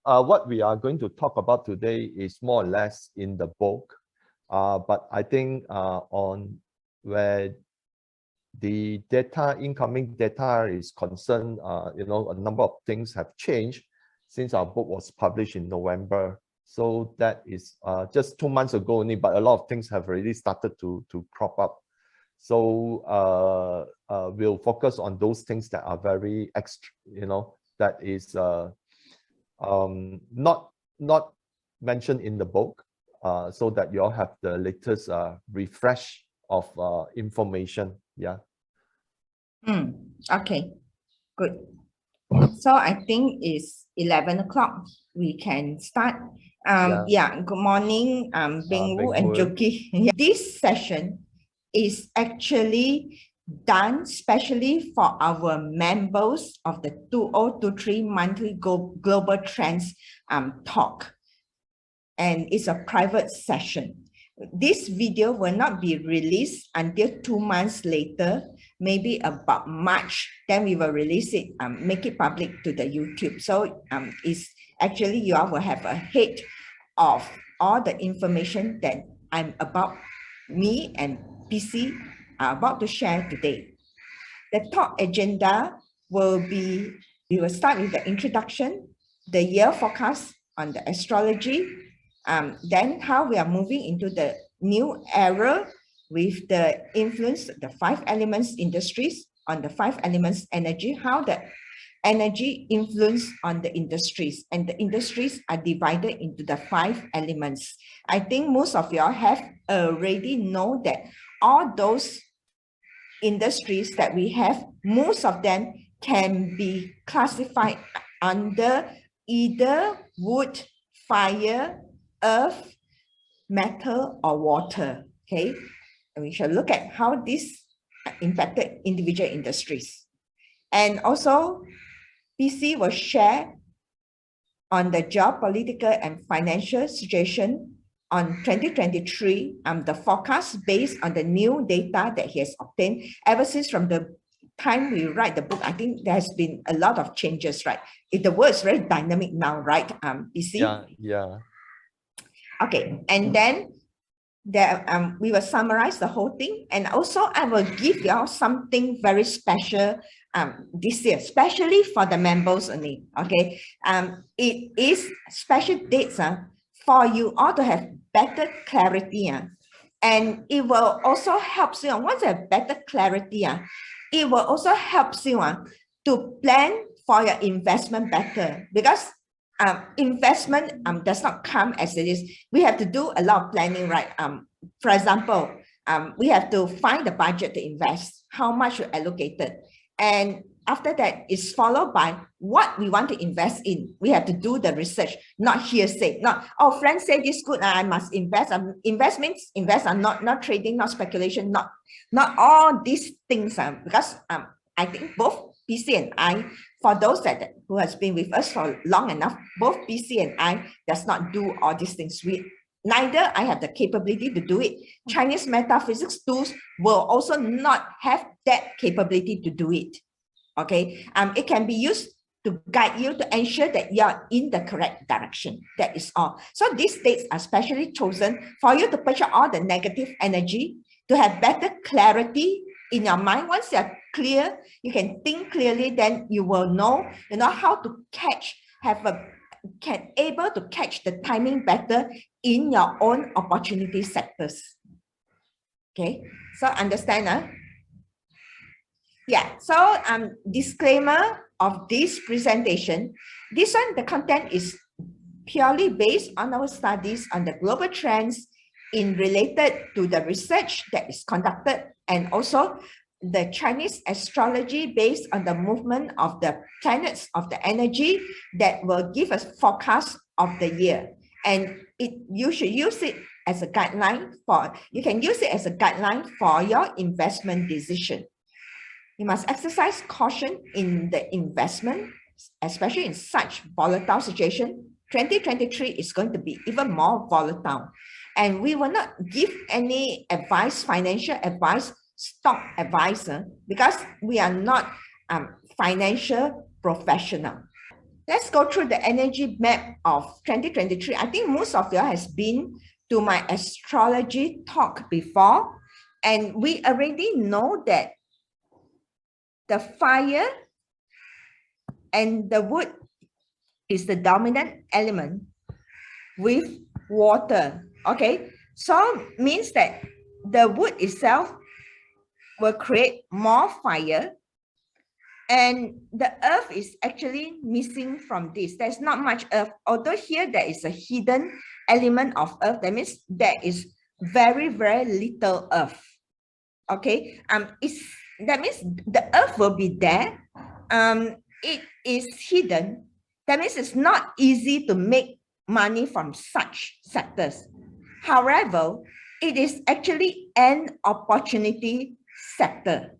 what we are going to talk about today is more or less in the book, but I think on where the data, incoming data is concerned, a number of things have changed since our book was published in November. So that is just 2 months ago only, but a lot of things have already started to crop up. So we'll focus on those things that are very extra, that is not mentioned in the book, so that you all have the latest refresh of information. Yeah. Okay, good. So I think it's 11 o'clock. We can start. Yeah. Good morning, Beng Wu and Joki. This session is actually done specially for our members of the 2023 monthly global trends talk, and it's a private session. This video will not be released until 2 months later, maybe about March. Then we will release it, make it public to the YouTube. So it's actually you all will have a head of all the information that me and PC are about to share today. The talk agenda will be, we will start with the introduction, the year forecast on the astrology, then how we are moving into the new era with the influence, the 5 elements industries on the 5 elements energy, how the energy influence on the industries, and the industries are divided into the 5 elements. I think most of you all have already know that all those industries that we have, most of them can be classified under either wood, fire, earth, metal, or water. Okay, and we shall look at how this impacted individual industries. And also, PC will share on the geopolitical and financial situation on 2023, the forecast based on the new data that he has obtained ever since from the time we write the book. I think there has been a lot of changes, right? The world is very dynamic now, right, PC? Yeah. Okay, and then there, we will summarize the whole thing, and also I will give you all something very special this year, especially for the members only. Okay, it is special dates for you all to have better clarity, and it will also help you. Once you have better clarity, it will also help you to plan for your investment better, because investment does not come as it is. We have to do a lot of planning, right? For example, we have to find the budget to invest, how much we allocated, and after that is followed by what we want to invest in. We have to do the research, not hearsay, not, oh, friends say this good, I must invest. Investments, invest, not trading, not speculation, not all these things, because I think both PC and I, for those who has been with us for long enough, both PC and I does not do all these things. Neither I have the capability to do it. Chinese metaphysics tools will also not have that capability to do it. Okay, it can be used to guide you to ensure that you are in the correct direction. That is all. So these dates are specially chosen for you to push out all the negative energy, to have better clarity in your mind. Once you are clear, you can think clearly, then you will know, how to catch, able to catch the timing better in your own opportunity sectors. Okay, so understand, Yeah, so disclaimer of this presentation. This one, the content is purely based on our studies on the global trends in related to the research that is conducted, and also the Chinese astrology based on the movement of the planets of the energy that will give us forecast of the year. And you should use it as a guideline you can use it as a guideline for your investment decision. You must exercise caution in the investment, especially in such volatile situation. 2023 is going to be even more volatile. And we will not give any advice, financial advice, stock advisor, because we are not financial professional. let's go through the energy map of 2023. I think most of you has been to my astrology talk before, and we already know that the fire and the wood is the dominant element with water. Okay, so means that the wood itself will create more fire, and the earth is actually missing from this. There's not much earth, although here there is a hidden element of earth. That means there is very little earth. Okay, that means the earth will be there. It is hidden. That means it's not easy to make money from such sectors. However, it is actually an opportunity sector,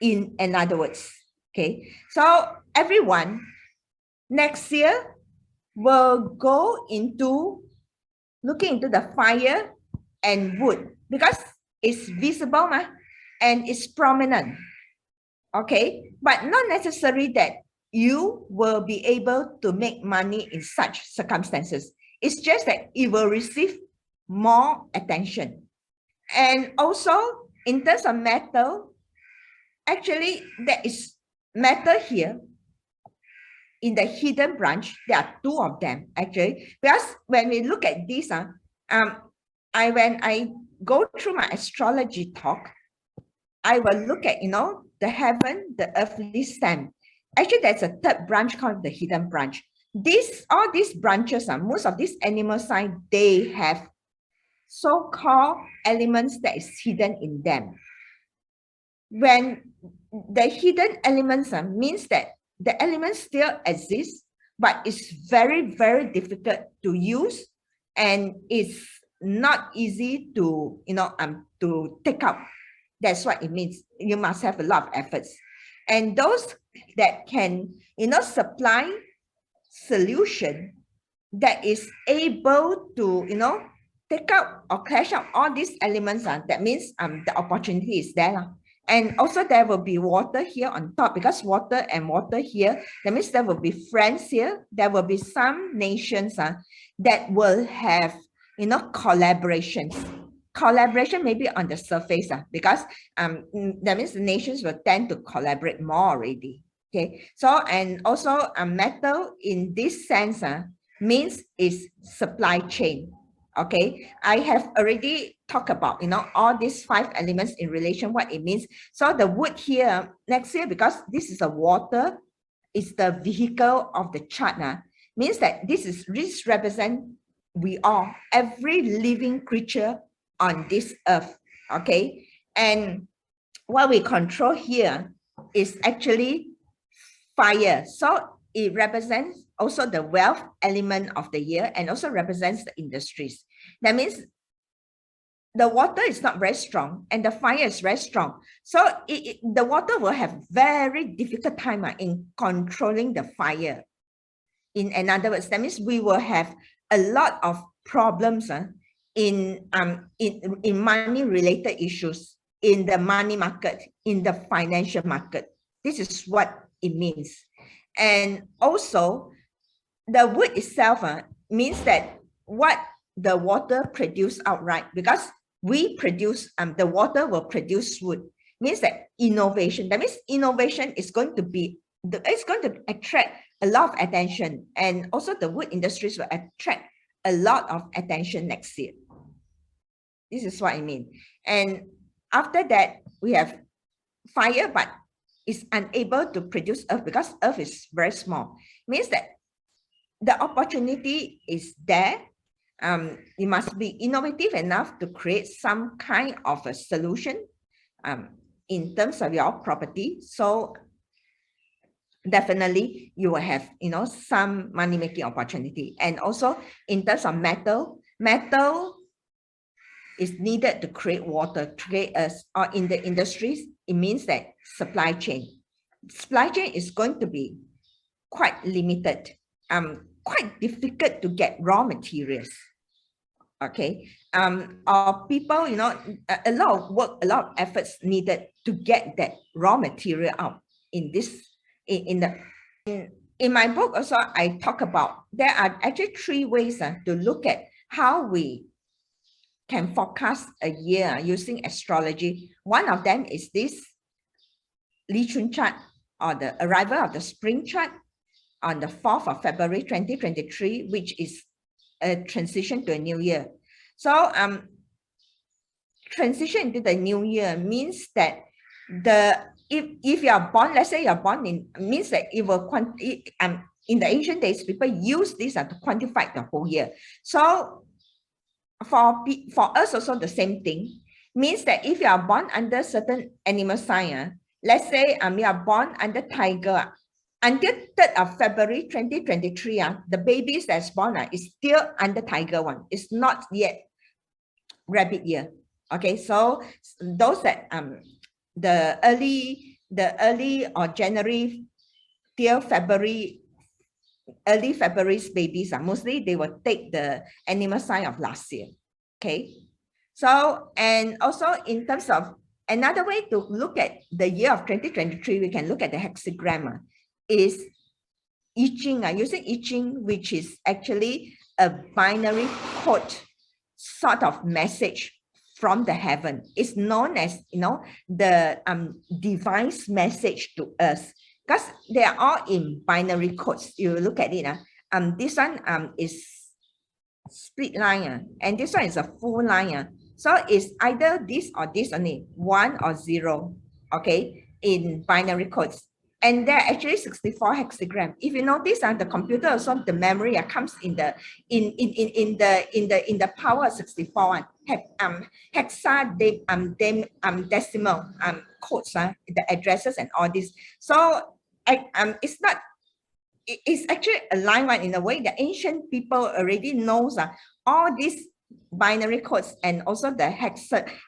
in other words. Okay, so everyone next year will go into looking into the fire and wood because it's visible and it's prominent. Okay, but not necessary that you will be able to make money in such circumstances. It's just that it will receive more attention. And also in terms of metal, actually there is metal here in the hidden branch. There are two of them actually, because when we look at this, when I go through my astrology talk, I will look at, the heaven, the earthly stem. Actually, there's a third branch called the hidden branch. All these branches, most of these animal signs, they have so-called elements that is hidden in them. When the hidden elements means that the elements still exist, but it's very difficult to use, and it's not easy to to take up. That's what it means. You must have a lot of efforts, and those that can supply solution that is able to take out or clash out all these elements, that means the opportunity is there. And also there will be water here on top, because water and water here, that means there will be friends here. There will be some nations that will have collaborations. Collaboration maybe on the surface, because that means the nations will tend to collaborate more already. Okay, so and also metal in this sense means is supply chain. Okay, I have already talked about all these 5 elements in relation what it means. So the wood here next year, because this is a water, is the vehicle of the chart means that this represent we are every living creature on this earth. Okay, and what we control here is actually fire. So it represents also the wealth element of the year, and also represents the industries. That means the water is not very strong and the fire is very strong. So the water will have very difficult time in controlling the fire. In other words, that means we will have a lot of problems in money related issues, in the money market, in the financial market. This is what it means. And also the wood itself means that what the water produce outright, because we produce the water will produce wood, means that innovation. That means innovation is going to be it's going to attract a lot of attention, and also the wood industries will attract a lot of attention next year. This is what I mean. And after that we have fire, but is unable to produce earth because earth is very small. Means that the opportunity is there. You must be innovative enough to create some kind of a solution in terms of your property. So definitely you will have some money making opportunity. And also in terms of metal is needed to create water, create us, or in the industries, it means that supply chain is going to be quite limited, quite difficult to get raw materials. Okay, or people, a lot of work, a lot of efforts needed to get that raw material out in this, in in my book also, I talk about, there are actually 3 ways to look at how we can forecast a year using astrology. One of them is this Li Chun chart, or the arrival of the spring chart on the 4th of February 2023, which is a transition to a new year. So transition into the new year means that if you are born, let's say you're born in, means that it will in the ancient days, people use this to quantify the whole year. So for us also the same thing, means that if you are born under certain animal sign, let's say you are born under tiger, until 3rd of February 2023, the babies that's born is still under tiger one. It's not yet rabbit year. Okay, so those that the early or January till February, early February's babies mostly they will take the animal sign of last year. Okay, so and also in terms of another way to look at the year of 2023, we can look at the hexagram is I Ching, using I Ching, which is actually a binary code sort of message from the heaven. It's known as, the device message to us, because they are all in binary codes. You look at it, this one is split line, and this one is a full line. So it's either this or this only, 1 or 0, okay, in binary codes. And there are actually 64 hexagram. If you notice, the computer also, the memory comes in the power of 64 one. Decimal codes, the addresses and all this. So it's not. It's actually a line one in a way. The ancient people already knows all these binary codes and also the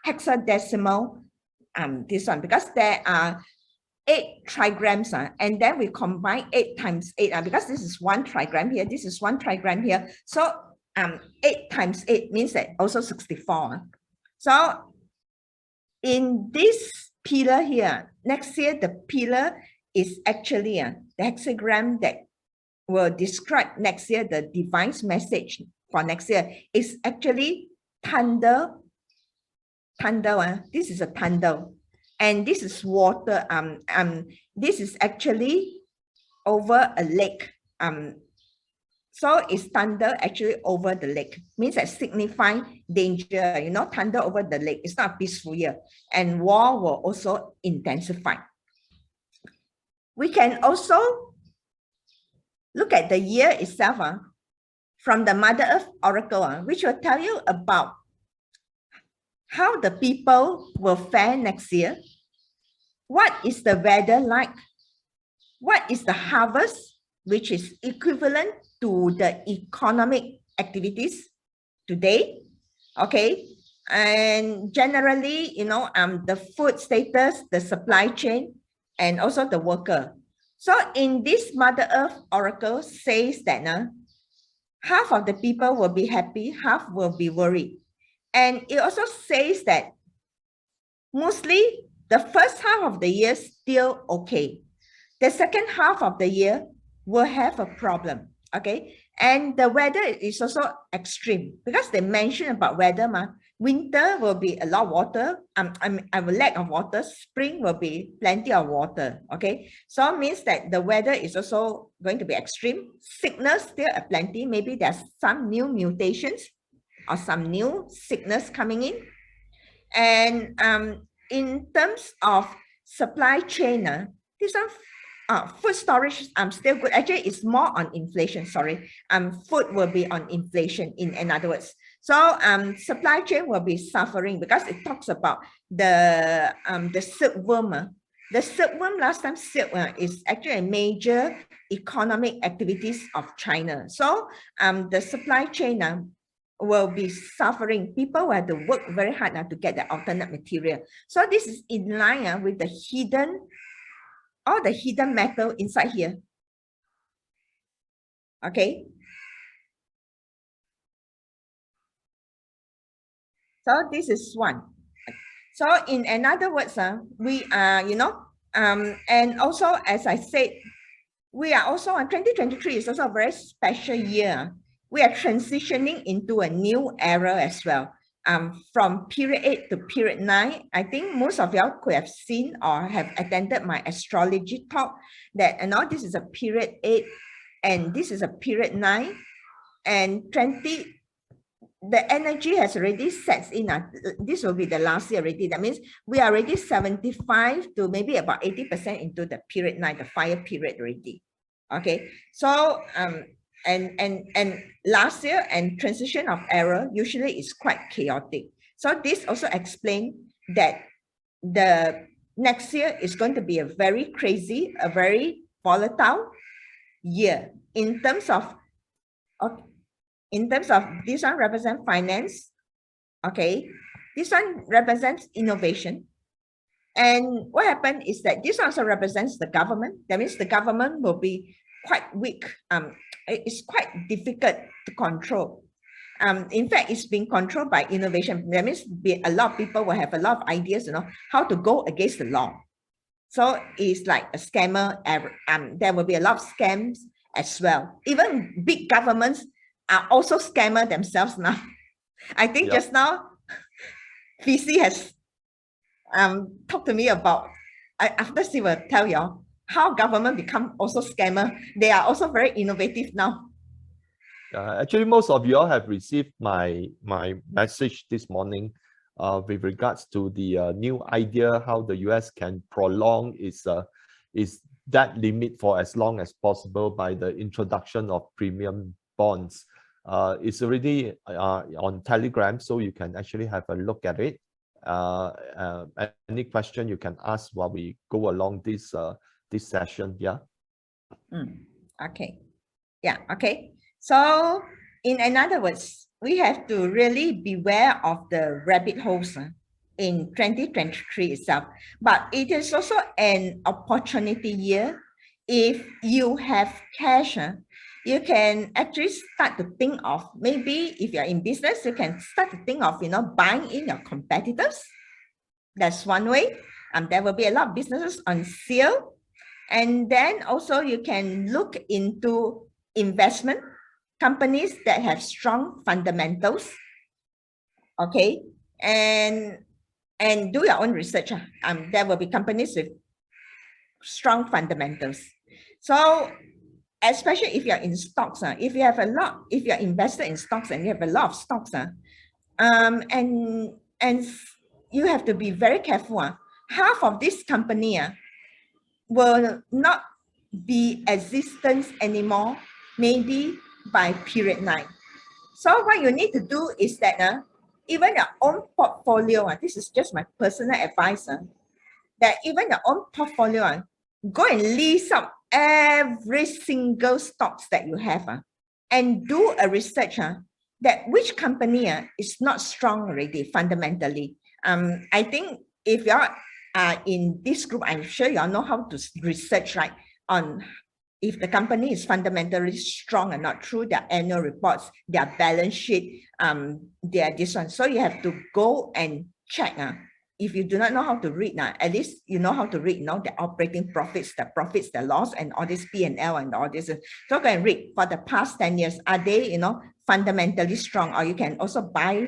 hexadecimal this one, because there are 8 trigrams, and then we combine 8 times 8, because this is 1 trigram here, this is 1 trigram here. So 8 times 8 means that also 64. So in this pillar here, next year, the pillar is actually the hexagram that will describe next year, the device message for next year is actually thunder. This is a thunder. And this is water. This is actually over a lake. So it's thunder actually over the lake. Means that signifying danger. Thunder over the lake. It's not a peaceful year. And war will also intensify. We can also look at the year itself from the Mother Earth Oracle, which will tell you about how the people will fare next year. What is the weather like? What is the harvest, which is equivalent to the economic activities today? Okay, and generally, the food status, the supply chain, and also the worker. So in this Mother Earth Oracle says that half of the people will be happy, half will be worried. And it also says that mostly the first half of the year still okay. The second half of the year will have a problem, okay? And the weather is also extreme, because they mention about weather. Winter will be a lot of water, a lack of water. Spring will be plenty of water, okay? So it means that the weather is also going to be extreme. Sickness still plenty. Maybe there's some new mutations or some new sickness coming in. And in terms of supply chain, this one, food storage still good. Actually, it's more on inflation. Sorry, food will be on inflation. In other words, so supply chain will be suffering, because it talks about the silkworm. The silkworm, last time, silk is actually a major economic activities of China. So the supply chain will be suffering. People will have to work very hard to get the alternate material. So this is in line with the all the hidden metal inside here. Okay. So this is one. So in another words, we are, and also, as I said, we are also on 2023 is also a very special year. We are transitioning into a new era as well. From period 8 to period 9, I think most of y'all could have seen or have attended my astrology talk that this is a period 8 and this is a period 9 and 20. The energy has already set in. This will be the last year already. That means we are already 75 to maybe about 80% into the period 9, the fire period already. Okay, so and last year and transition of era usually is quite chaotic. So this also explains that the next year is going to be a very crazy, a very volatile year in terms of this one represents finance. Okay, this one represents innovation. And what happened is that this also represents the government. That means the government will be quite weak. It's quite difficult to control. In fact, it's being controlled by innovation. That means a lot of people will have a lot of ideas, how to go against the law. So it's like a scammer. There will be a lot of scams as well. Even big governments are also scammer themselves now. I think just now, VC has talked to me about, after she will tell you how government become also scammer. They are also very innovative now. Actually, most of you all have received my message this morning with regards to the new idea how the US can prolong its debt limit for as long as possible by the introduction of premium bonds. It's already on Telegram, so you can actually have a look at it. Any question you can ask while we go along this this session. Okay. Okay. So in other words, we have to really beware of the rabbit holes in 2023 itself. But it is also an opportunity year. If you have cash, you can actually start to think of, maybe if you're in business, you can start to think of, buying in your competitors. That's one way. There will be a lot of businesses on sale. And then also you can look into investment companies that have strong fundamentals. Okay. And do your own research. There will be companies with strong fundamentals. So especially if you're in stocks, if you're invested in stocks and you have a lot of stocks, and you have to be very careful. Half of this company will not be existence anymore, maybe by period 9. So what you need to do is that even your own portfolio, this is just my personal advice, that even your own portfolio, go and list up every single stocks that you have and do a research that which company is not strong already fundamentally. I think if you are in this group, I'm sure you all know how to research, right, on if the company is fundamentally strong or not through their annual reports, their balance sheet, their this one. So you have to go and check. If you do not know how to read, at least you know how to read, the operating profits, the loss, and all this P&L and all this. So go and read for the past 10 years. Are they, fundamentally strong? Or you can also buy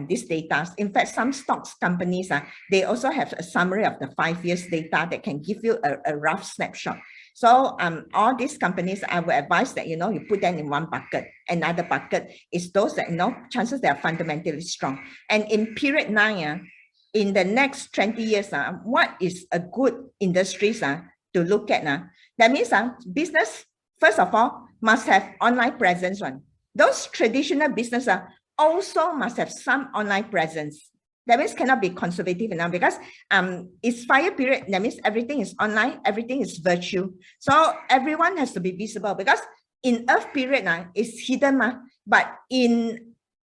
these data. In fact, some stocks companies, they also have a summary of the 5 years data that can give you a rough snapshot. So all these companies, I would advise that, you put them in one bucket. Another bucket is those that, chances they are fundamentally strong. And in period 9, in the next 20 years, what is a good industries to look at? That means business, first of all, must have online presence. Those traditional business also must have some online presence. That means cannot be conservative enough because it's fire period. That means everything is online, everything is virtual. So everyone has to be visible because in earth period, it's hidden. But in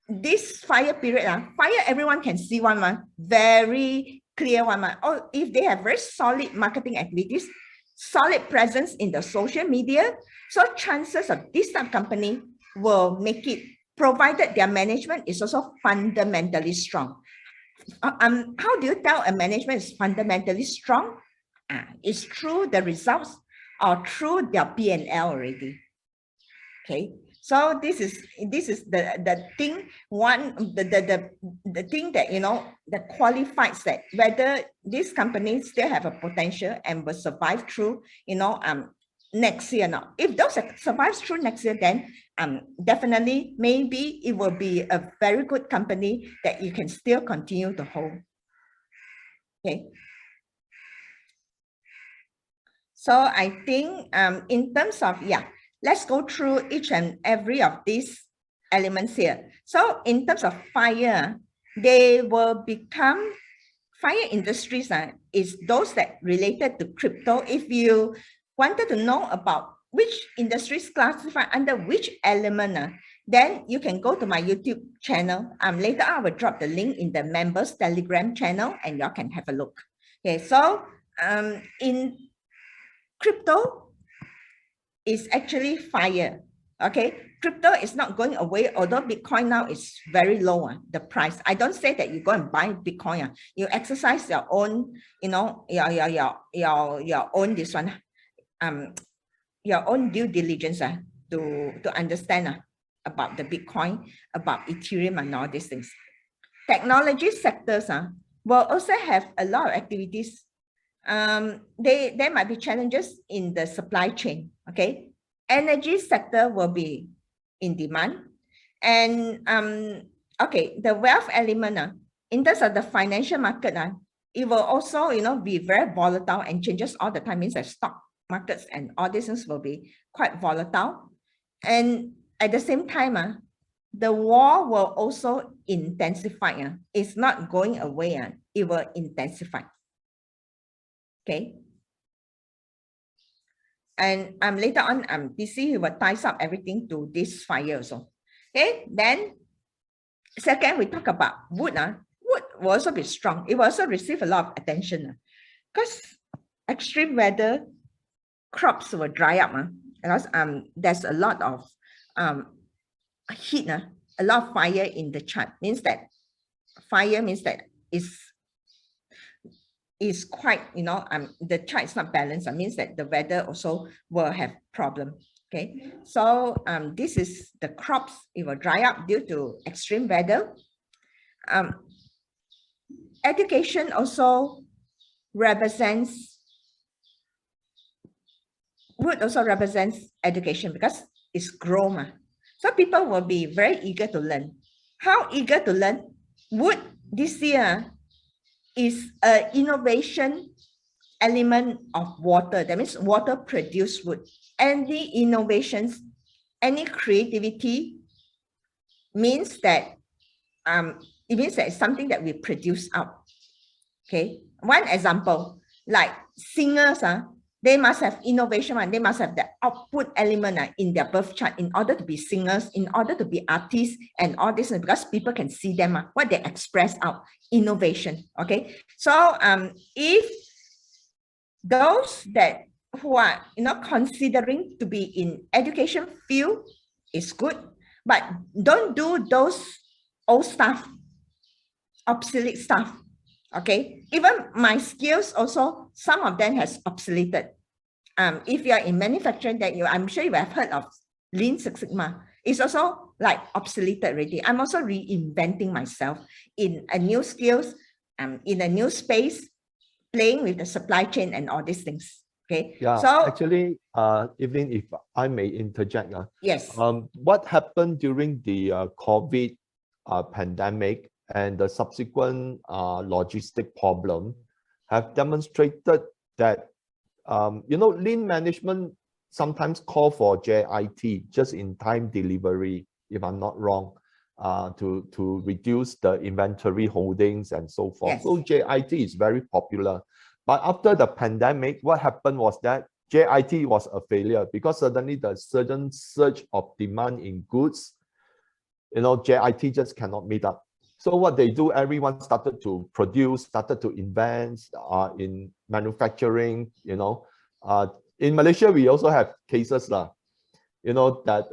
this fire period, fire everyone can see one, very clear one. Or if they have very solid marketing activities, solid presence in the social media, so chances of this type of company will make it, provided their management is also fundamentally strong. How do you tell a management is fundamentally strong? It's through the results or through their P&L already. Okay, so this is the thing, the thing that, you know, that qualifies that whether this company still have a potential and will survive through, you know, next year. Now if those survives through next year, then definitely maybe it will be a very good company that you can still continue to hold. Okay, so I think in terms of, yeah, let's go through each and every of these elements here. So in terms of fire, they will become fire industries is those that related to crypto. If you wanted to know about which industries classify under which element, then you can go to my YouTube channel. Later I will drop the link in the members Telegram channel and y'all can have a look. Okay, so in crypto is actually fire. Okay, crypto is not going away, although Bitcoin now is very low, the price. I don't say that you go and buy Bitcoin. You exercise your own, you know, your own this one, your own due diligence to understand about the Bitcoin, about Ethereum and all these things. Technology sectors will also have a lot of activities. There might be challenges in the supply chain. Okay, energy sector will be in demand, and okay, the wealth element in terms of the financial market it will also, you know, be very volatile and changes all the time. Means that stock markets and all these things will be quite volatile, and at the same time the war will also intensify. It's not going away. It will intensify. Okay, and later on DC will ties up everything to this fire also. Okay, then second we talk about wood. Wood will also be strong. It will also receive a lot of attention because extreme weather, crops will dry up because there's a lot of heat, a lot of fire in the chart. Means that fire means that is quite, you know, the chart is not balanced. It means that the weather also will have problem. Okay, so this is the crops. It will dry up due to extreme weather. Education also represents, wood also represents education because it's grow. So people will be very eager to learn. How eager to learn? Wood this year is an innovation element of water. That means water produced wood. Any innovations, any creativity means that it means that it's something that we produce out. Okay, one example, like singers, they must have innovation, they must have the output element in their birth chart in order to be singers, in order to be artists and all this, because people can see them, what they express out, innovation. Okay, so if those that who are, you know, considering to be in education field is good, but don't do those old stuff, obsolete stuff. Okay, even my skills also, some of them has obsoleted. If you are in manufacturing, that I'm sure you have heard of Lean Six Sigma. It's also like obsoleted already. I'm also reinventing myself in a new skills, in a new space, playing with the supply chain and all these things. Okay. Yeah. So actually, even if I may interject, yes. What happened during the COVID pandemic and the subsequent logistic problem have demonstrated that you know, lean management sometimes call for JIT, just in time delivery, if I'm not wrong, to reduce the inventory holdings and so forth. Yes. So JIT is very popular. But after the pandemic, what happened was that JIT was a failure because suddenly the sudden surge of demand in goods, you know, JIT just cannot meet up. So what they do, everyone started to produce, started to invest in manufacturing, you know. In Malaysia, we also have cases, you know, that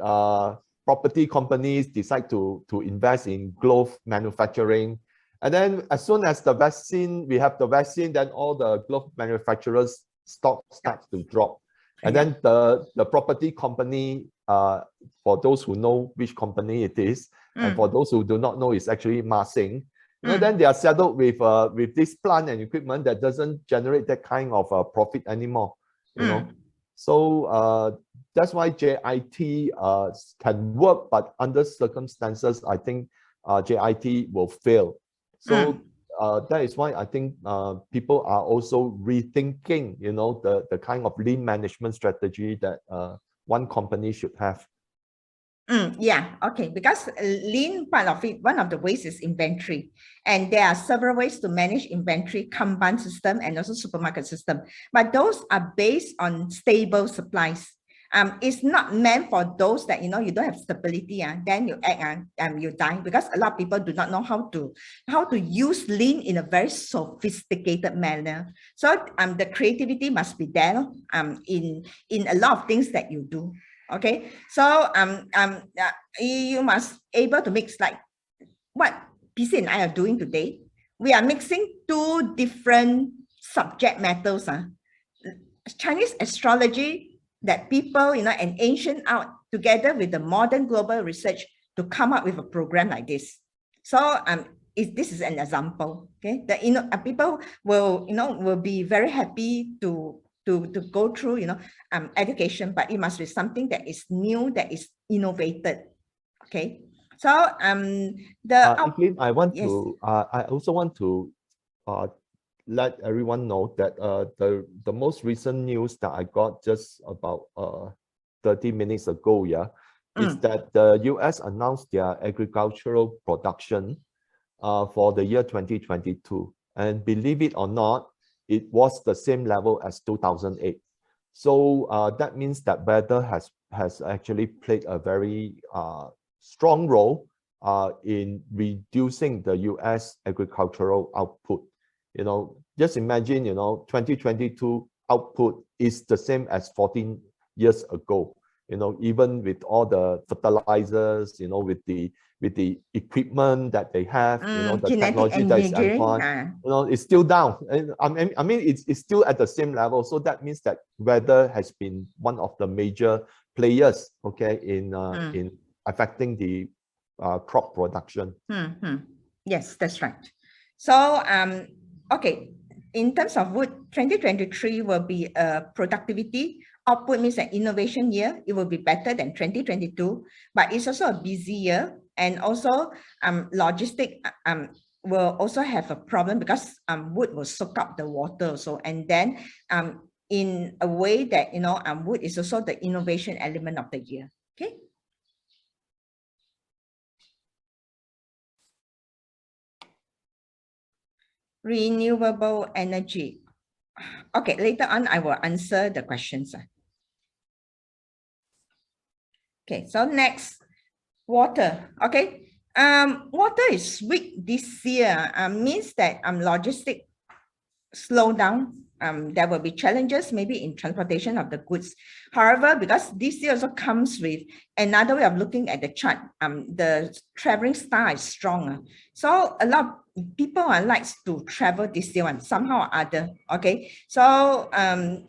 property companies decide to invest in glove manufacturing. And then as soon as the vaccine, we have the vaccine, then all the glove manufacturers stock starts to drop. And then the property company, for those who know which company it is, and for those who do not know, it's actually Ma Sing. Then they are saddled with this plant and equipment that doesn't generate that kind of profit anymore. So that's why JIT can work, but under circumstances, I think JIT will fail. So that is why I think people are also rethinking, the kind of lean management strategy that one company should have. Yeah, okay, because lean part of it, one of the ways is inventory. And there are several ways to manage inventory, Kanban system and also supermarket system. But those are based on stable supplies. It's not meant for those that, you don't have stability, then you act, you die, because a lot of people do not know how to use lean in a very sophisticated manner. So the creativity must be there in a lot of things that you do. Okay, so you must able to mix, like what PC and I are doing today. We are mixing two different subject matters. Chinese astrology that people, and ancient art together with the modern global research to come up with a program like this. So this is an example. Okay, that people will be very happy to go through education, but it must be something that is new, that is innovated. Okay, so Evelyn, I also want to let everyone know that the most recent news that I got just about 30 minutes ago, is that the US announced their agricultural production for the year 2022, and believe it or not, it was the same level as 2008. So that means that weather has actually played a very strong role in reducing the US agricultural output. Just imagine, 2022 output is the same as 14 years ago. Even with all the fertilizers, with the equipment that they have, the technology that is advanced, it's still down. And I mean, it's still at the same level. So that means that weather has been one of the major players, okay, in affecting the crop production. Yes, that's right. So okay, in terms of wood, 2023 will be a productivity output, means an innovation year. It will be better than 2022, but it's also a busy year. And also logistic will also have a problem, because wood will soak up the water also. And then in a way that wood is also the innovation element of the year. Okay. Renewable energy. Okay, later on I will answer the questions. Okay, so next, water. Okay, water is weak this year. Means that logistic slow down. There will be challenges maybe in transportation of the goods. However, because this year also comes with another way of looking at the chart, the traveling style is stronger. So a lot of people likes to travel this year and somehow or other. Okay, so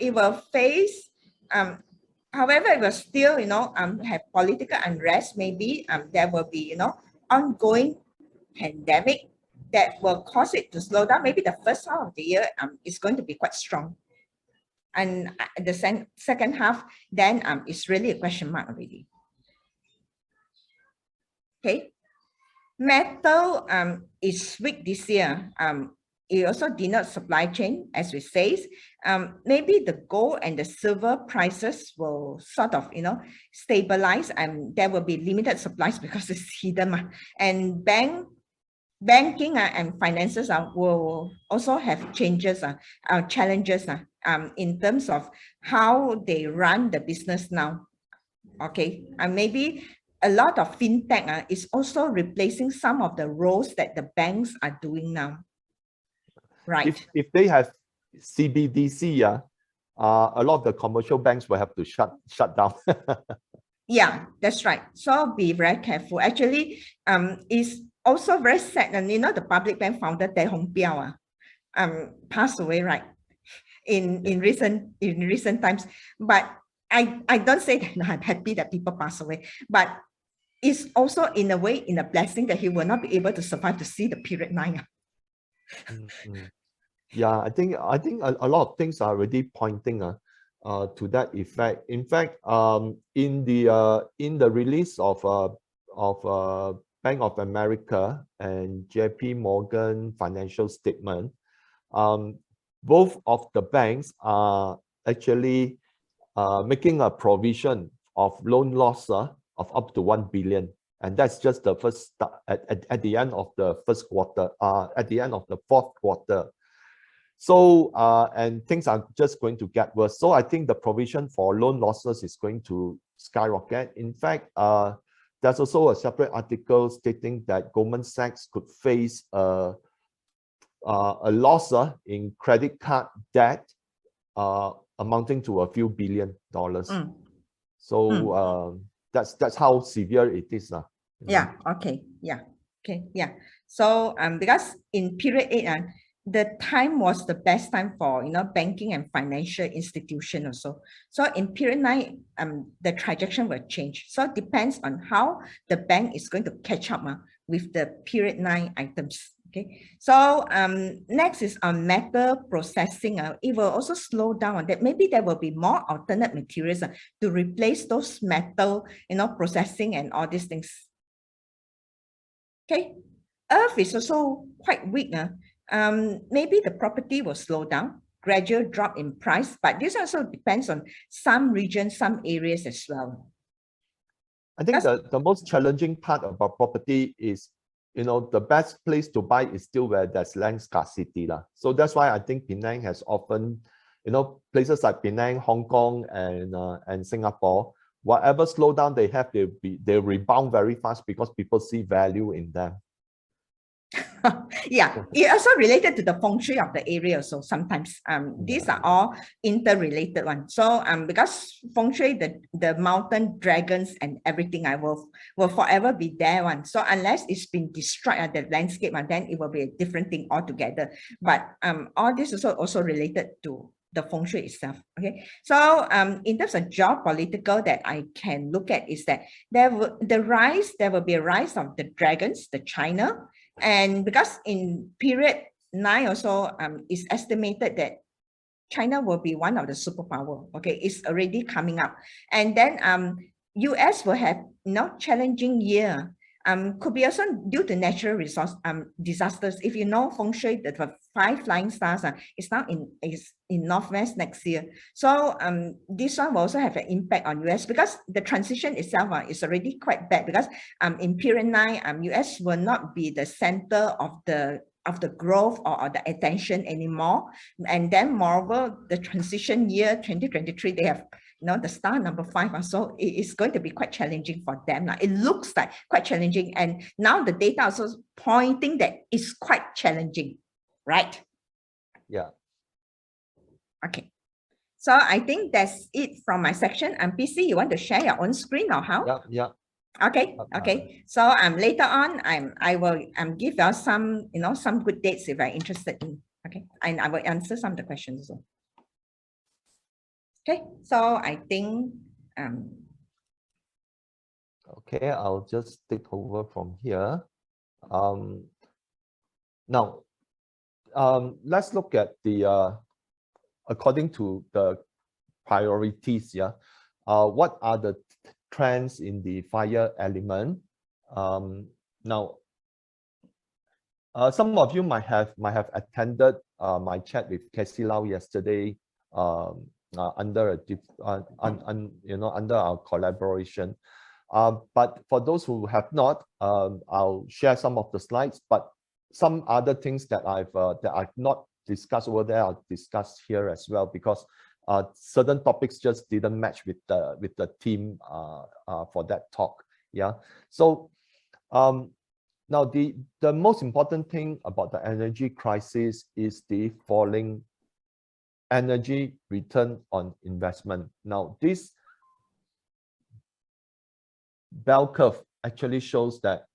it will face, however, it will still, have political unrest. Maybe there will be, ongoing pandemic that will cause it to slow down. Maybe the first half of the year is going to be quite strong, and the second half then is really a question mark already. Okay, metal is weak this year. It also denotes supply chain, as we say. Maybe the gold and the silver prices will sort of, stabilize, and there will be limited supplies because it's hidden. And banking and finances will also have changes, challenges in terms of how they run the business now. Okay, and maybe a lot of fintech is also replacing some of the roles that the banks are doing now. Right. If they have CBDC, a lot of the commercial banks will have to shut down. Yeah, that's right. So be very careful. Actually, it's also very sad, and the public bank founder Tay Hong Piao passed away, right, in recent times. But I don't say that I'm happy that people pass away, but it's also in a way in a blessing that he will not be able to survive to see the period 9. Yeah, I think a lot of things are already pointing to that effect. In fact, in the release of Bank of America and JP Morgan financial statement, both of the banks are actually making a provision of loan loss of up to 1 billion. And that's just the first at the end of the first quarter, at the end of the fourth quarter. So, and things are just going to get worse. So I think the provision for loan losses is going to skyrocket. In fact, there's also a separate article stating that Goldman Sachs could face a loss in credit card debt amounting to a few $billion. So that's how severe it is. Yeah, okay, yeah, okay, yeah. So because in period 8, the time was the best time for banking and financial institution also. So in period 9, the trajectory will change. So it depends on how the bank is going to catch up with the period 9 items. Okay, so next is on metal processing. It will also slow down on that. Maybe there will be more alternate materials to replace those metal, processing and all these things. Okay, Earth is also quite weak. Maybe the property will slow down, gradual drop in price, but this also depends on some regions, some areas as well. I think the most challenging part about property is, the best place to buy is still where there's land scarcity. So that's why I think Penang has often, places like Penang, Hong Kong, and Singapore, whatever slowdown they have, they rebound very fast because people see value in them. Yeah, it also related to the feng shui of the area. So sometimes these are all interrelated ones. So because feng shui, the mountain dragons and everything will forever be there one. So unless it's been destroyed the landscape, then it will be a different thing altogether. But all this is also related to the feng shui itself. Okay, so in terms of geopolitical that I can look at is that there will be a rise of the dragons, the China. And because in period 9 also, it's estimated that China will be one of the superpower. Okay, it's already coming up. And then US will have challenging year. Could be also due to natural resource disasters. If you know feng shui, the 5 flying stars is now in northwest next year. So this one will also have an impact on US because the transition itself is already quite bad because in period 9, US will not be the center of the growth or the attention anymore. And then moreover, the transition year 2023, they have the star number 5, so it is going to be quite challenging for them. It looks like quite challenging, and now the data also pointing that it's quite challenging, right? Yeah. Okay, so I think that's it from my section. PC, you want to share your own screen or how? Yeah. Okay. So later on, I will give you some some good dates if you're interested in. Okay, and I will answer some of the questions also. Okay, so I think okay, I'll just take over from here. Now let's look at the according to the priorities. What are the trends in the fire element? Now some of you might have attended my chat with Cassie Lau yesterday under under our collaboration. But for those who have not, I'll share some of the slides. But some other things that I've not discussed over there, I'll discuss here as well, because certain topics just didn't match with the theme for that talk. Yeah. So now the most important thing about the energy crisis is the falling energy return on investment. Now this bell curve actually shows that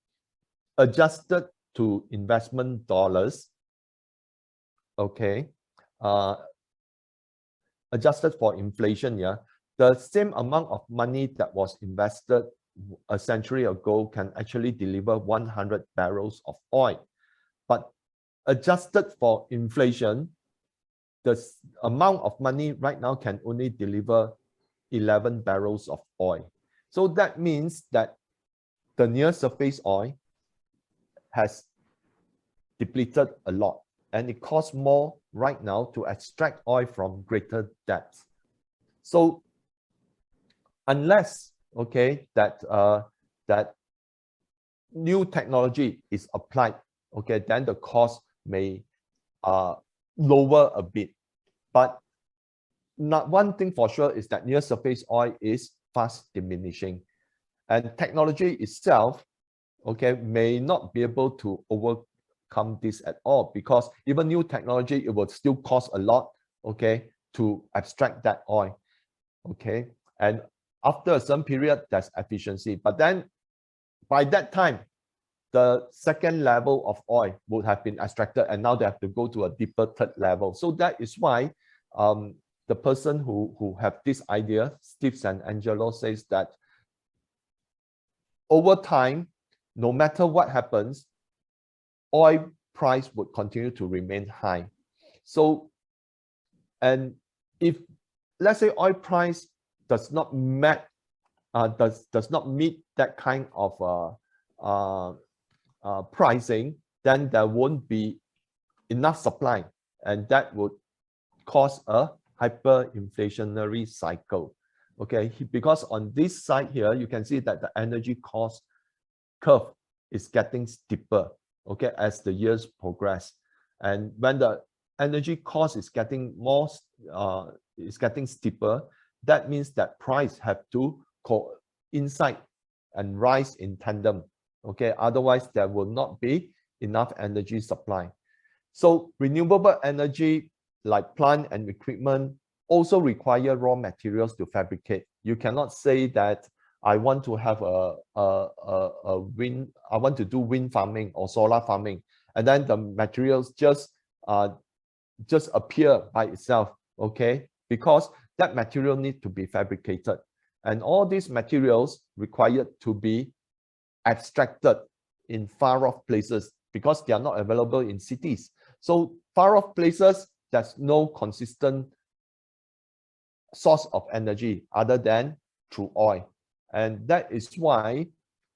adjusted to investment dollars, okay, adjusted for inflation, the same amount of money that was invested a century ago can actually deliver 100 barrels of oil. But adjusted for inflation, the amount of money right now can only deliver 11 barrels of oil. So that means that the near surface oil has depleted a lot, and it costs more right now to extract oil from greater depths. So unless, okay, that new technology is applied, okay, then the cost may lower a bit. But not one thing for sure is that near surface oil is fast diminishing, and technology itself, okay, may not be able to overcome this at all, because even new technology, it will still cost a lot, okay, to extract that oil, okay. And after a certain period, there's efficiency, but then by that time, the second level of oil would have been extracted, and now they have to go to a deeper third level. So that is why the person who have this idea, Steve and Angelo, says that over time, no matter what happens, oil price would continue to remain high. So, and if let's say oil price does not meet that kind of pricing, then there won't be enough supply, and that would cause a hyperinflationary cycle. Okay, because on this side here, you can see that the energy cost curve is getting steeper, okay, as the years progress. And when the energy cost is getting steeper, that means that price have to coincide and rise in tandem, okay, otherwise there will not be enough energy supply. So renewable energy like plant and equipment also require raw materials to fabricate. You cannot say that I want to have I want to do wind farming or solar farming, and then the materials just appear by itself, okay? Because that material needs to be fabricated, and all these materials required to be extracted in far off places because they are not available in cities. So far off places, there's no consistent source of energy other than through oil. And that is why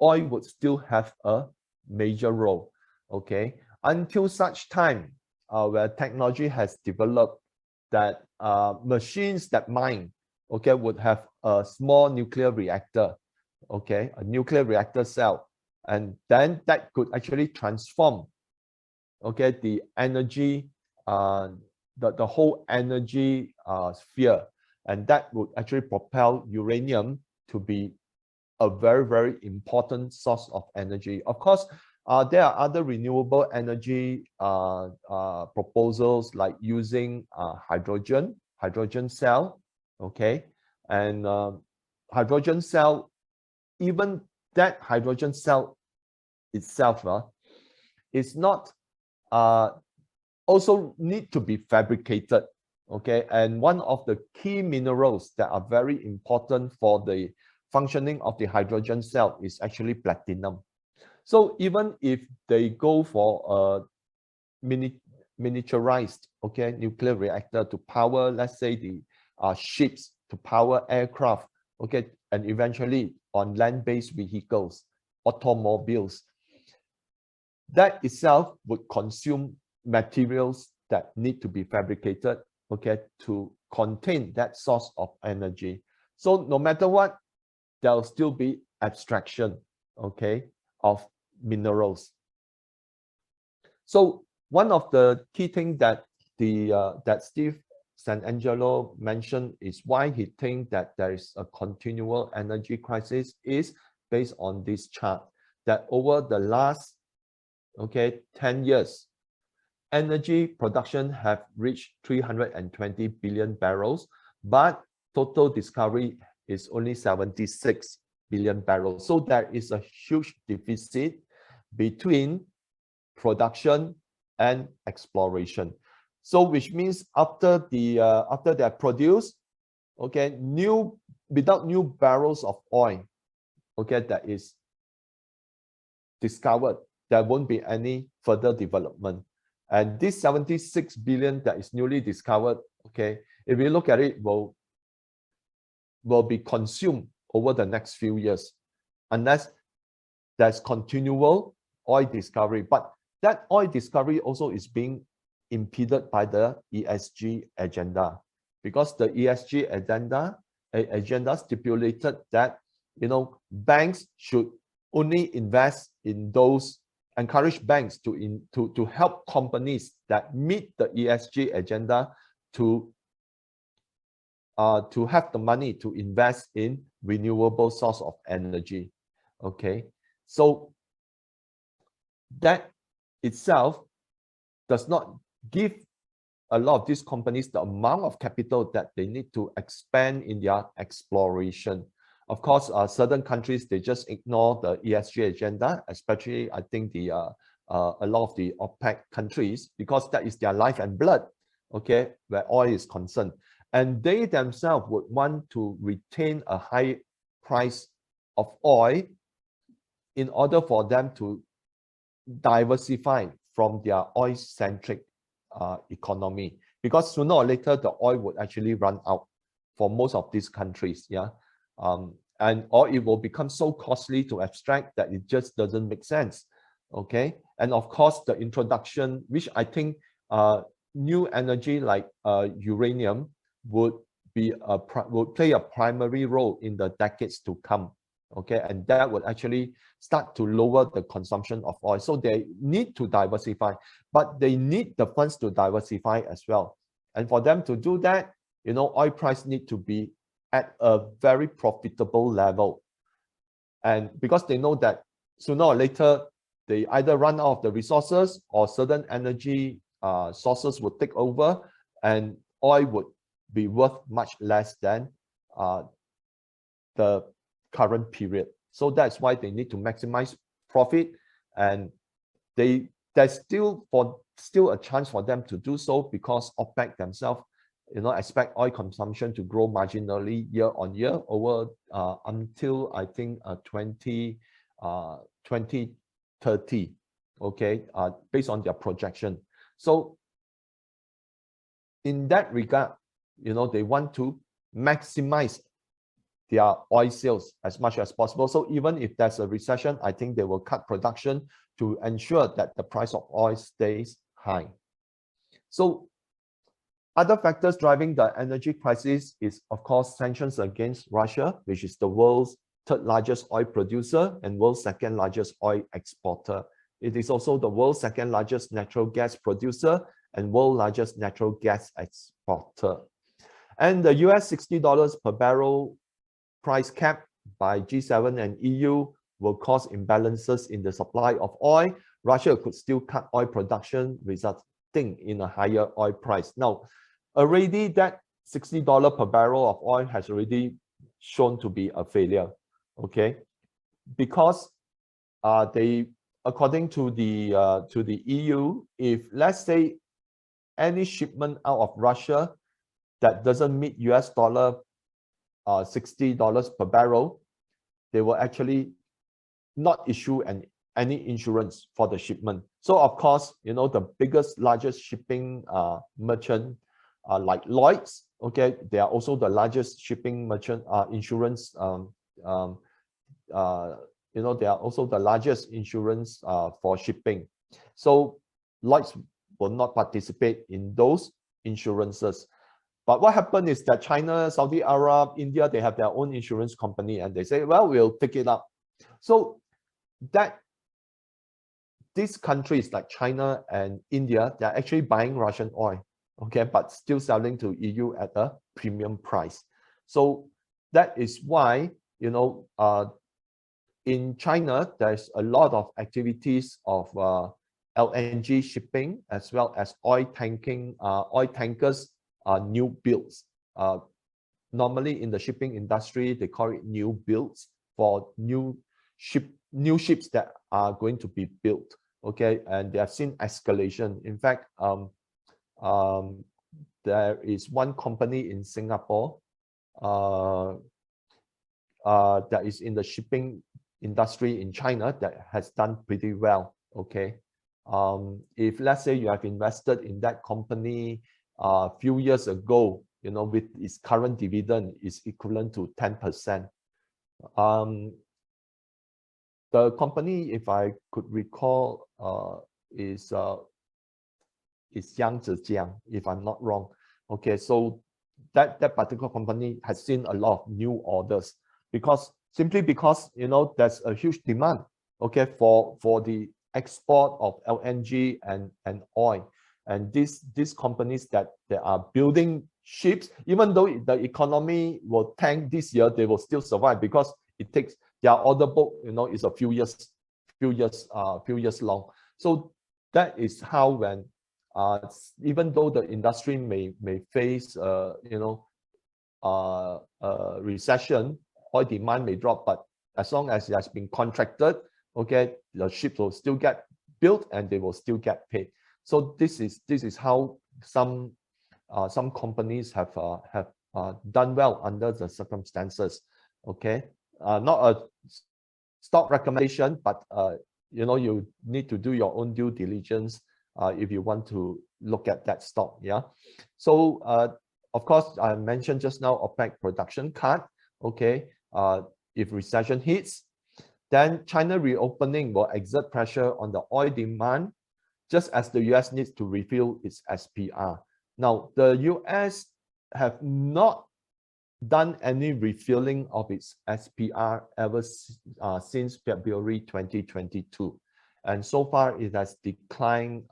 oil would still have a major role, okay? Until such time where technology has developed that machines that mine, okay, would have a small nuclear reactor, okay, a nuclear reactor cell, and then that could actually transform, okay, the energy, the whole energy sphere, and that would actually propel uranium to be a very, very important source of energy. Of course, there are other renewable energy proposals like using hydrogen cell, okay, and hydrogen cell, even that hydrogen cell itself is not also need to be fabricated, okay. And one of the key minerals that are very important for the functioning of the hydrogen cell is actually platinum. So even if they go for a miniaturized, okay, nuclear reactor to power, let's say the ships, to power aircraft, okay, and eventually on land-based vehicles, automobiles, that itself would consume materials that need to be fabricated, okay, to contain that source of energy. So no matter what, there'll still be abstraction, okay, of minerals. So one of the key things that that Steve San Angelo mentioned is why he thinks that there is a continual energy crisis is based on this chart, that over the last, okay, 10 years, energy production have reached 320 billion barrels, but total discovery is only 76 billion barrels. So there is a huge deficit between production and exploration. So which means after they're produced, okay, new without new barrels of oil, okay, that is discovered, there won't be any further development. And this 76 billion that is newly discovered, okay, if you look at it, will be consumed over the next few years, unless there's continual oil discovery. But that oil discovery also is being impeded by the ESG agenda, because the ESG agenda stipulated that, you know, banks should only invest in those, encourage banks to help companies that meet the ESG agenda to have the money to invest in renewable source of energy. Okay, so that itself does not give a lot of these companies the amount of capital that they need to expand in their exploration. Of course, certain countries, they just ignore the ESG agenda, especially I think a lot of the OPEC countries, because that is their life and blood, okay, where oil is concerned. And they themselves would want to retain a high price of oil in order for them to diversify from their oil-centric economy, because sooner or later the oil would actually run out for most of these countries, yeah, or it will become so costly to extract that it just doesn't make sense. Okay, and of course the introduction, which I think new energy like uranium would play a primary role in the decades to come. Okay, and that would actually start to lower the consumption of oil. So they need to diversify, but they need the funds to diversify as well. And for them to do that, you know, oil price need to be at a very profitable level. And because they know that sooner or later, they either run out of the resources or certain energy sources would take over, and oil would be worth much less than the current period. So that's why they need to maximize profit, and there's still a chance for them to do so, because OPEC themselves, you know, expect oil consumption to grow marginally year on year over until I think 2030, okay, based on their projection. So in that regard, you know, they want to maximize their oil sales as much as possible. So even if there's a recession, I think they will cut production to ensure that the price of oil stays high. So other factors driving the energy crisis is, of course, sanctions against Russia, which is the world's third largest oil producer and world's second largest oil exporter. It is also the world's second largest natural gas producer and world's largest natural gas exporter. And the US $60 per barrel price cap by G7 and EU will cause imbalances in the supply of oil. Russia could still cut oil production, resulting in a higher oil price. Now, already that $60 per barrel of oil has already shown to be a failure, okay? Because according to the EU, if let's say any shipment out of Russia that doesn't meet US dollar $60 per barrel, they will actually not issue any insurance for the shipment. So of course, you know, the largest shipping merchant like Lloyd's, okay, they are also the largest shipping merchant insurance. You know, they are also the largest insurance for shipping. So Lloyd's will not participate in those insurances. But what happened is that China, Saudi Arab, India, they have their own insurance company, and they say, well, we'll pick it up. So that these countries like China and India, they're actually buying Russian oil, okay, but still selling to EU at a premium price. So that is why, you know, in China, there's a lot of activities of LNG shipping, as well as oil tankers, new builds. Normally in the shipping industry, they call it new builds for new ships that are going to be built. Okay, and they have seen escalation. In fact, there is one company in Singapore, that is in the shipping industry in China that has done pretty well. Okay, if let's say you have invested in that company a few years ago, you know, with its current dividend is equivalent to 10%. The company, if I could recall, is Jiang, if I'm not wrong. Okay, so that particular company has seen a lot of new orders simply because, you know, there's a huge demand, okay, for the export of LNG and oil. And these companies that they are building ships, even though the economy will tank this year, they will still survive because it takes their order book, you know, is a few years long. So that is how when even though the industry may face recession, oil demand may drop, but as long as it has been contracted, okay, the ships will still get built and they will still get paid. So this is how some companies have done well under the circumstances. Okay, not a stock recommendation, but you know, you need to do your own due diligence if you want to look at that stock. Yeah. So of course, I mentioned just now OPEC production cut. Okay. If recession hits, then China reopening will exert pressure on the oil demand, just as the US needs to refill its SPR. Now, the US have not done any refilling of its SPR ever since February 2022. And so far, it has declined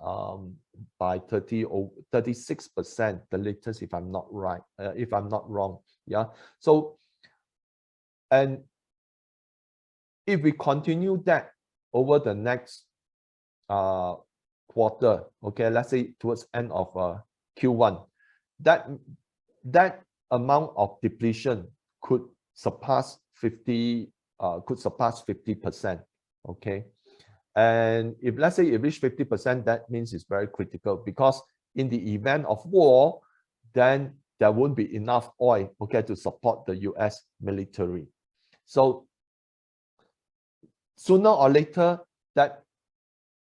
by 36%, the latest, if I'm not right, if I'm not wrong. Yeah. So, and if we continue that over the next quarter, okay, let's say towards end of Q1, that amount of depletion could surpass 50%. Okay. And if let's say it reach 50%, that means it's very critical, because in the event of war, then there won't be enough oil, okay, to support the US military. So sooner or later, that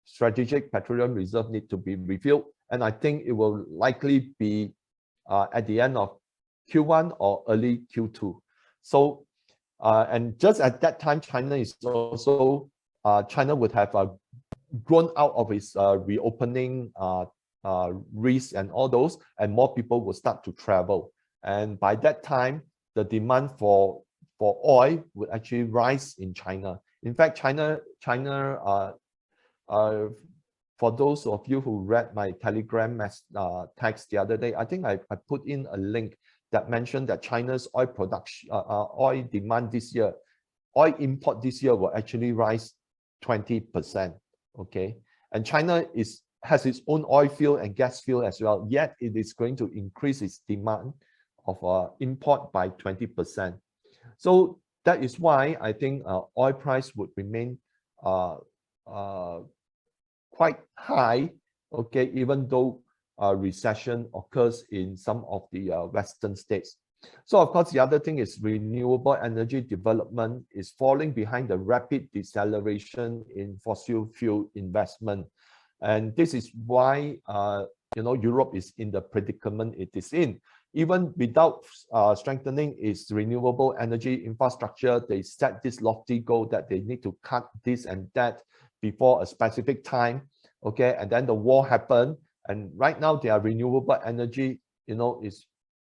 strategic petroleum reserve need to be refilled, and I think it will likely be at the end of Q1 or early Q2. So and just at that time, China is also China would have grown out of its reopening risks and all those, and more people will start to travel. And by that time, the demand for oil would actually rise in China. In fact, China for those of you who read my Telegram text the other day, I think I put in a link that mentioned that China's oil production, oil demand this year, oil import this year will actually rise 20%. Okay, and China has its own oil field and gas field as well. Yet it is going to increase its demand of import by 20%. So that is why I think oil price would remain quite high, okay, even though recession occurs in some of the Western states. So of course, the other thing is renewable energy development is falling behind the rapid deceleration in fossil fuel investment. And this is why Europe is in the predicament it is in. Even without strengthening its renewable energy infrastructure, they set this lofty goal that they need to cut this and that before a specific time. Okay, and then the war happened, and right now their renewable energy, is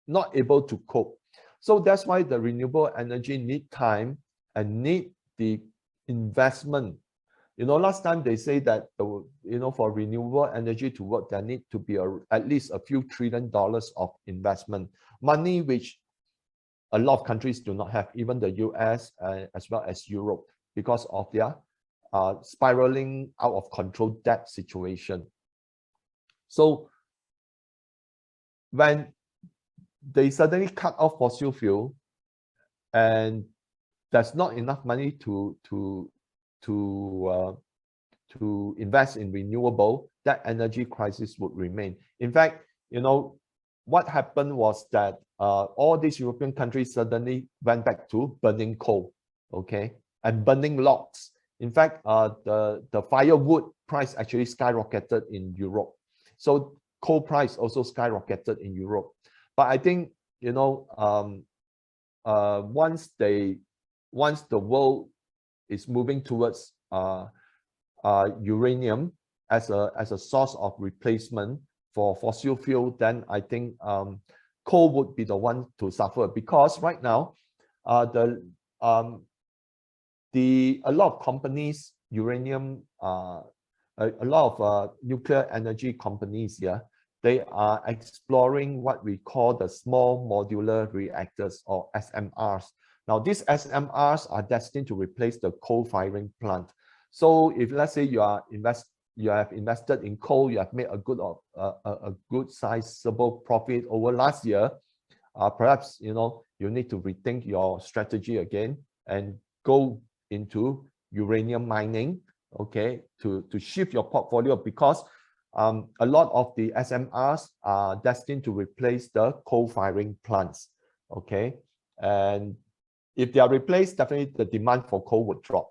not able to cope. So that's why the renewable energy need time and need the investment. Last time they say that for renewable energy to work, there need to be at least a few $1 trillion of investment, money which a lot of countries do not have, even the US as well as Europe, because of their spiraling out of control debt situation. So when they suddenly cut off fossil fuel and there's not enough money to invest in renewable, that energy crisis would remain. In fact, what happened was that all these European countries suddenly went back to burning coal, okay, and burning logs. In fact, the firewood price actually skyrocketed in Europe. So coal price also skyrocketed in Europe. But I think, you know, once the world is moving towards uranium as a source of replacement for fossil fuel, then I think coal would be the one to suffer, because right now a lot of companies, uranium, a lot of nuclear energy companies here, they are exploring what we call the small modular reactors, or SMRs. Now, these SMRs are destined to replace the coal firing plant. So if, let's say, you have invested in coal, you have made a good sizable profit over last year, perhaps, you know, you need to rethink your strategy again and go into uranium mining, okay, to shift your portfolio, because a lot of the SMRs are destined to replace the coal firing plants, okay, and if they are replaced, definitely the demand for coal would drop.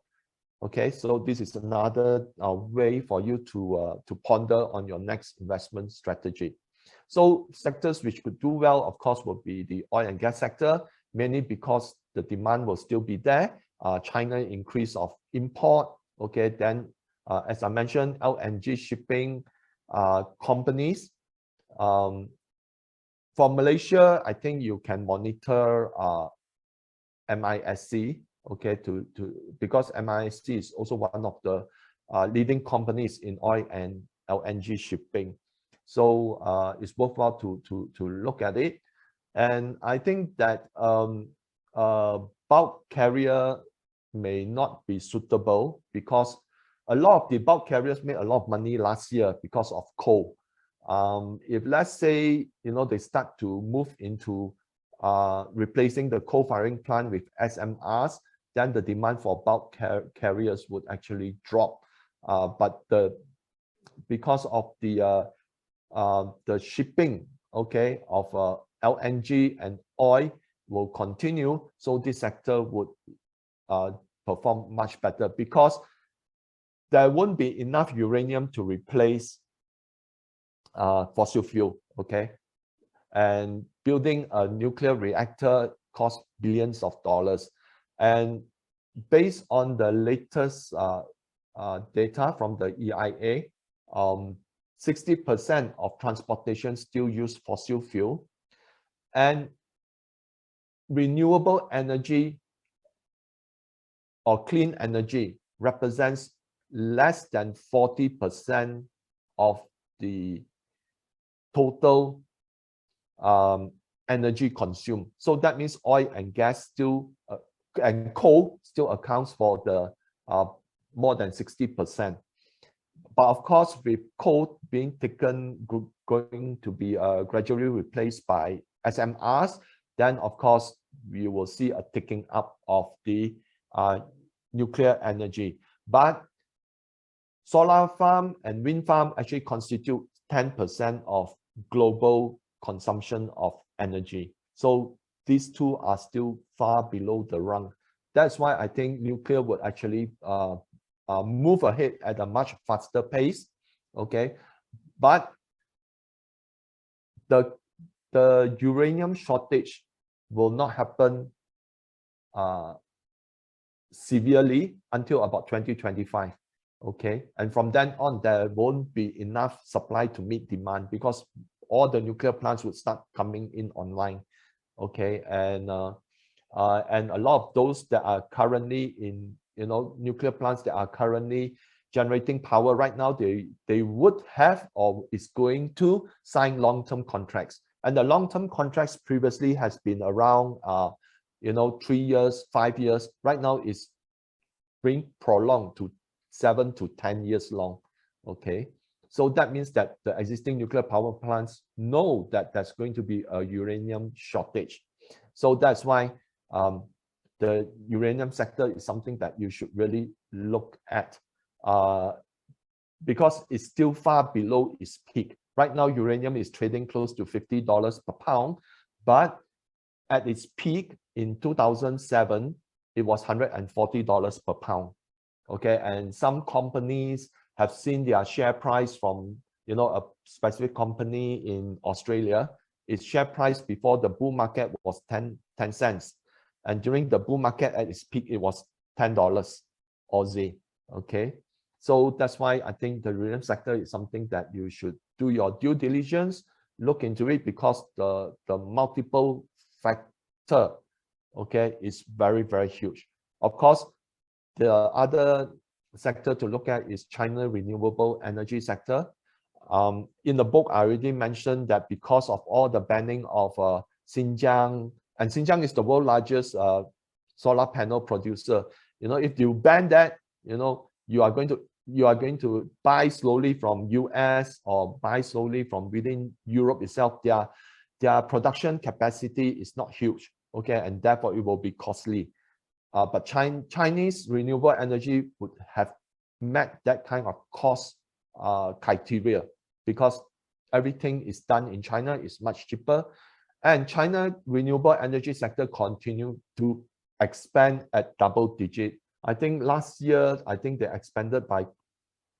Okay, so this is another way for you to ponder on your next investment strategy. So sectors which could do well, of course, would be the oil and gas sector, mainly because the demand will still be there. China increase of import, okay, then as I mentioned, LNG shipping companies. For Malaysia, I think you can monitor MISC, okay, because MISC is also one of the leading companies in oil and LNG shipping. So it's worthwhile to look at it. And I think that bulk carrier may not be suitable, because a lot of the bulk carriers made a lot of money last year because of coal. If, let's say, you know, they start to move into replacing the coal firing plant with SMRs, then the demand for bulk carriers would actually drop. But because of the shipping, okay, of LNG and oil will continue, so this sector would perform much better, because there won't be enough uranium to replace fossil fuel, okay, and building a nuclear reactor costs billions of dollars. And based on the latest data from the EIA, 60% of transportation still use fossil fuel, and renewable energy or clean energy represents less than 40% of the total energy consumed. So that means oil and gas still and coal still accounts for the more than 60%. But of course, with coal being going to be gradually replaced by SMRs, then of course we will see a ticking up of the nuclear energy. But solar farm and wind farm actually constitute 10% of global consumption of energy. So these two are still far below the rung. That's why I think nuclear would actually move ahead at a much faster pace, okay? But the uranium shortage will not happen severely until about 2025, okay? And from then on, there won't be enough supply to meet demand, because all the nuclear plants would start coming in online, okay? And a lot of those that are currently in, you know, nuclear plants that are currently generating power right now, they would have or is going to sign long-term contracts. And the long-term contracts previously has been around, you know, 3 years, 5 years. Right now is being prolonged to 7 to 10 years long, okay? So that means that the existing nuclear power plants know that there's going to be a uranium shortage. So that's why the uranium sector is something that you should really look at, because it's still far below its peak. right now uranium is trading close to $50 per pound, but at its peak in 2007, it was $140 per pound. Okay, and some companies have seen their share price from, you know, a specific company in Australia. Its share price before the bull market was 10 cents. And during the bull market at its peak, it was $10 Aussie. Okay, so that's why I think the uranium sector is something that you should do your due diligence, look into it, because the multiple factor, okay, is very, very huge. Of course, the other sector to look at is China renewable energy sector. In the book, I already mentioned that because of all the banning of Xinjiang, and Xinjiang is the world's largest solar panel producer. You know, if you ban that, you know, you are going to buy slowly from US or buy slowly from within Europe itself. Their production capacity is not huge, okay, and therefore it will be costly. But Chinese renewable energy would have met that kind of cost criteria, because everything is done in China, is much cheaper. And China renewable energy sector continue to expand at double digit. I think last year, I think they expanded by,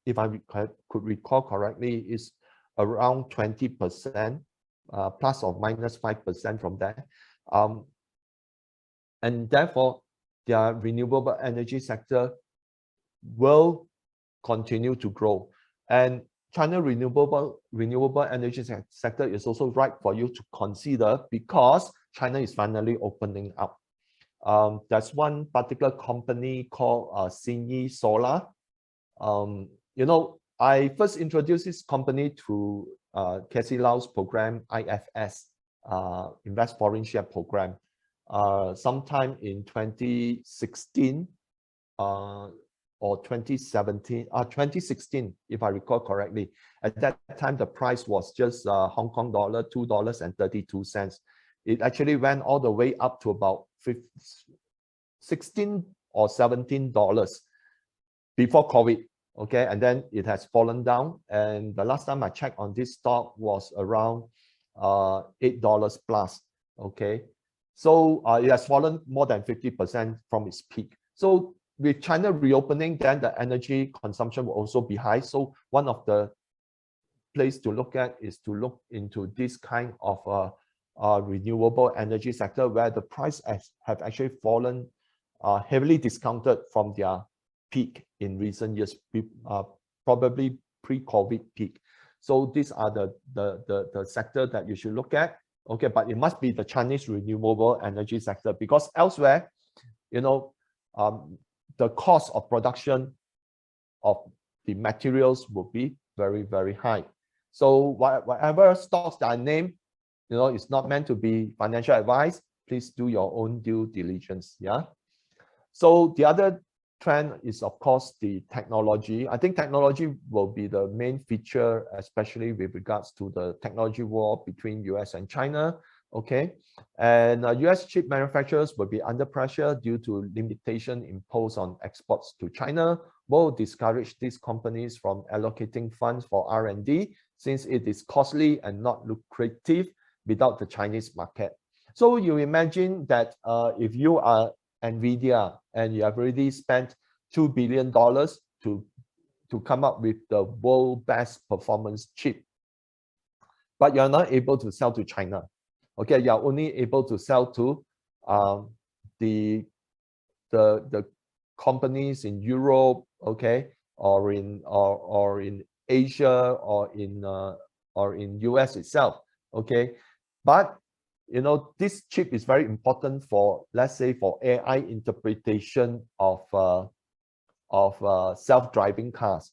if I could recall correctly, is around 20%, plus or minus 5% from there. And therefore, their renewable energy sector will continue to grow. And China renewable energy sector is also right for you to consider, because China is finally opening up. There's one particular company called Xinyi Solar. You know, I first introduced this company to Casey Lau's program, IFS, Invest Foreign Share Program, sometime in 2016 or 2016, if I recall correctly. At that time, the price was just Hong Kong dollar, $2.32. It actually went all the way up to about $16 or $17 before COVID. Okay, and then it has fallen down. And the last time I checked on this stock was around $8 plus. Okay, so it has fallen more than 50% from its peak. So with China reopening, then the energy consumption will also be high. So one of the place to look at is to look into this kind of renewable energy sector, where the price have actually fallen heavily discounted from their peak in recent years, probably pre-COVID peak. So these are the sector that you should look at. Okay, but it must be the Chinese renewable energy sector, because elsewhere, you know, the cost of production of the materials will be very, very high. So whatever stocks that I name, you know, it's not meant to be financial advice. Please do your own due diligence. Yeah. So the other trend is, of course, the technology. I think technology will be the main feature, especially with regards to the technology war between US and China. Okay, and US chip manufacturers will be under pressure due to limitation imposed on exports to China, will discourage these companies from allocating funds for R&D, since it is costly and not lucrative without the Chinese market. So you imagine that if you are NVIDIA and you have already spent $2 billion to come up with the world's best performance chip, but you're not able to sell to China. Okay, you're only able to sell to the companies in Europe, okay, or in Asia, or in US itself. Okay, but you know, this chip is very important for, let's say, for AI interpretation of self-driving cars.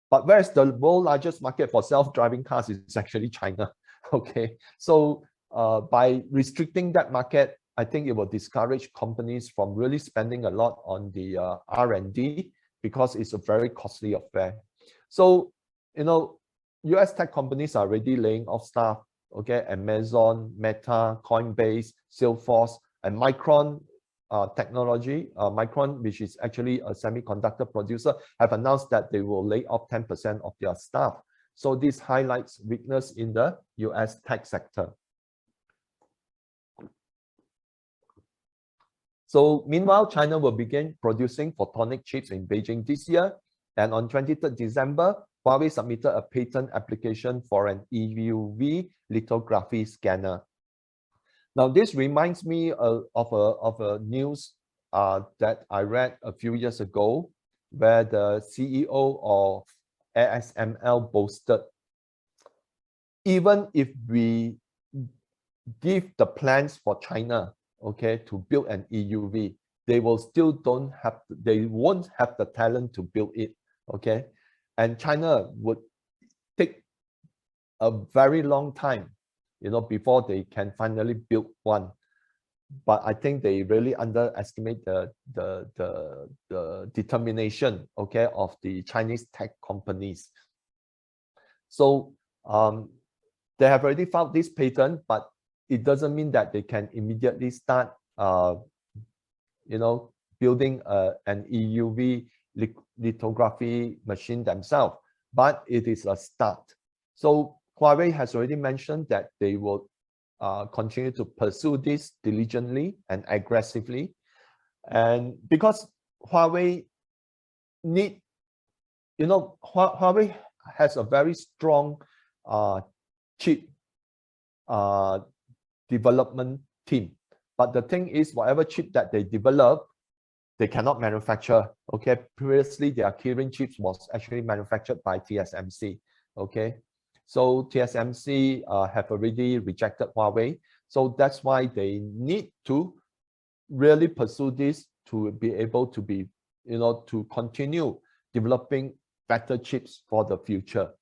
But where's the world's largest market for self-driving cars? Is actually China. Okay, so by restricting that market, I think it will discourage companies from really spending a lot on the R&D, because it's a very costly affair. So, you know, US tech companies are already laying off staff. Okay, Amazon, Meta, Coinbase, Salesforce, and Micron Technology, Micron, which is actually a semiconductor producer, have announced that they will lay off 10% of their staff. So this highlights weakness in the US tech sector. So meanwhile, China will begin producing photonic chips in Beijing this year. And on 23rd December, Huawei submitted a patent application for an EUV lithography scanner. Now, this reminds me of a news that I read a few years ago, where the CEO of ASML boasted, even if we give the plans for China, okay, to build an EUV, they won't have the talent to build it, okay, and China would take a very long time, before they can finally build one. But I think they really underestimate the determination, okay, of the Chinese tech companies. So they have already filed this patent, but it doesn't mean that they can immediately start, building an EUV lithography machine themselves. But it is a start. So Huawei has already mentioned that they will continue to pursue this diligently and aggressively, and because Huawei Huawei has a very strong chip development team. But the thing is, whatever chip that they develop, they cannot manufacture. Okay, previously their Kirin chips was actually manufactured by TSMC. Okay, so TSMC have already rejected Huawei. So that's why they need to really pursue this to be able to be, to continue developing better chips for the future.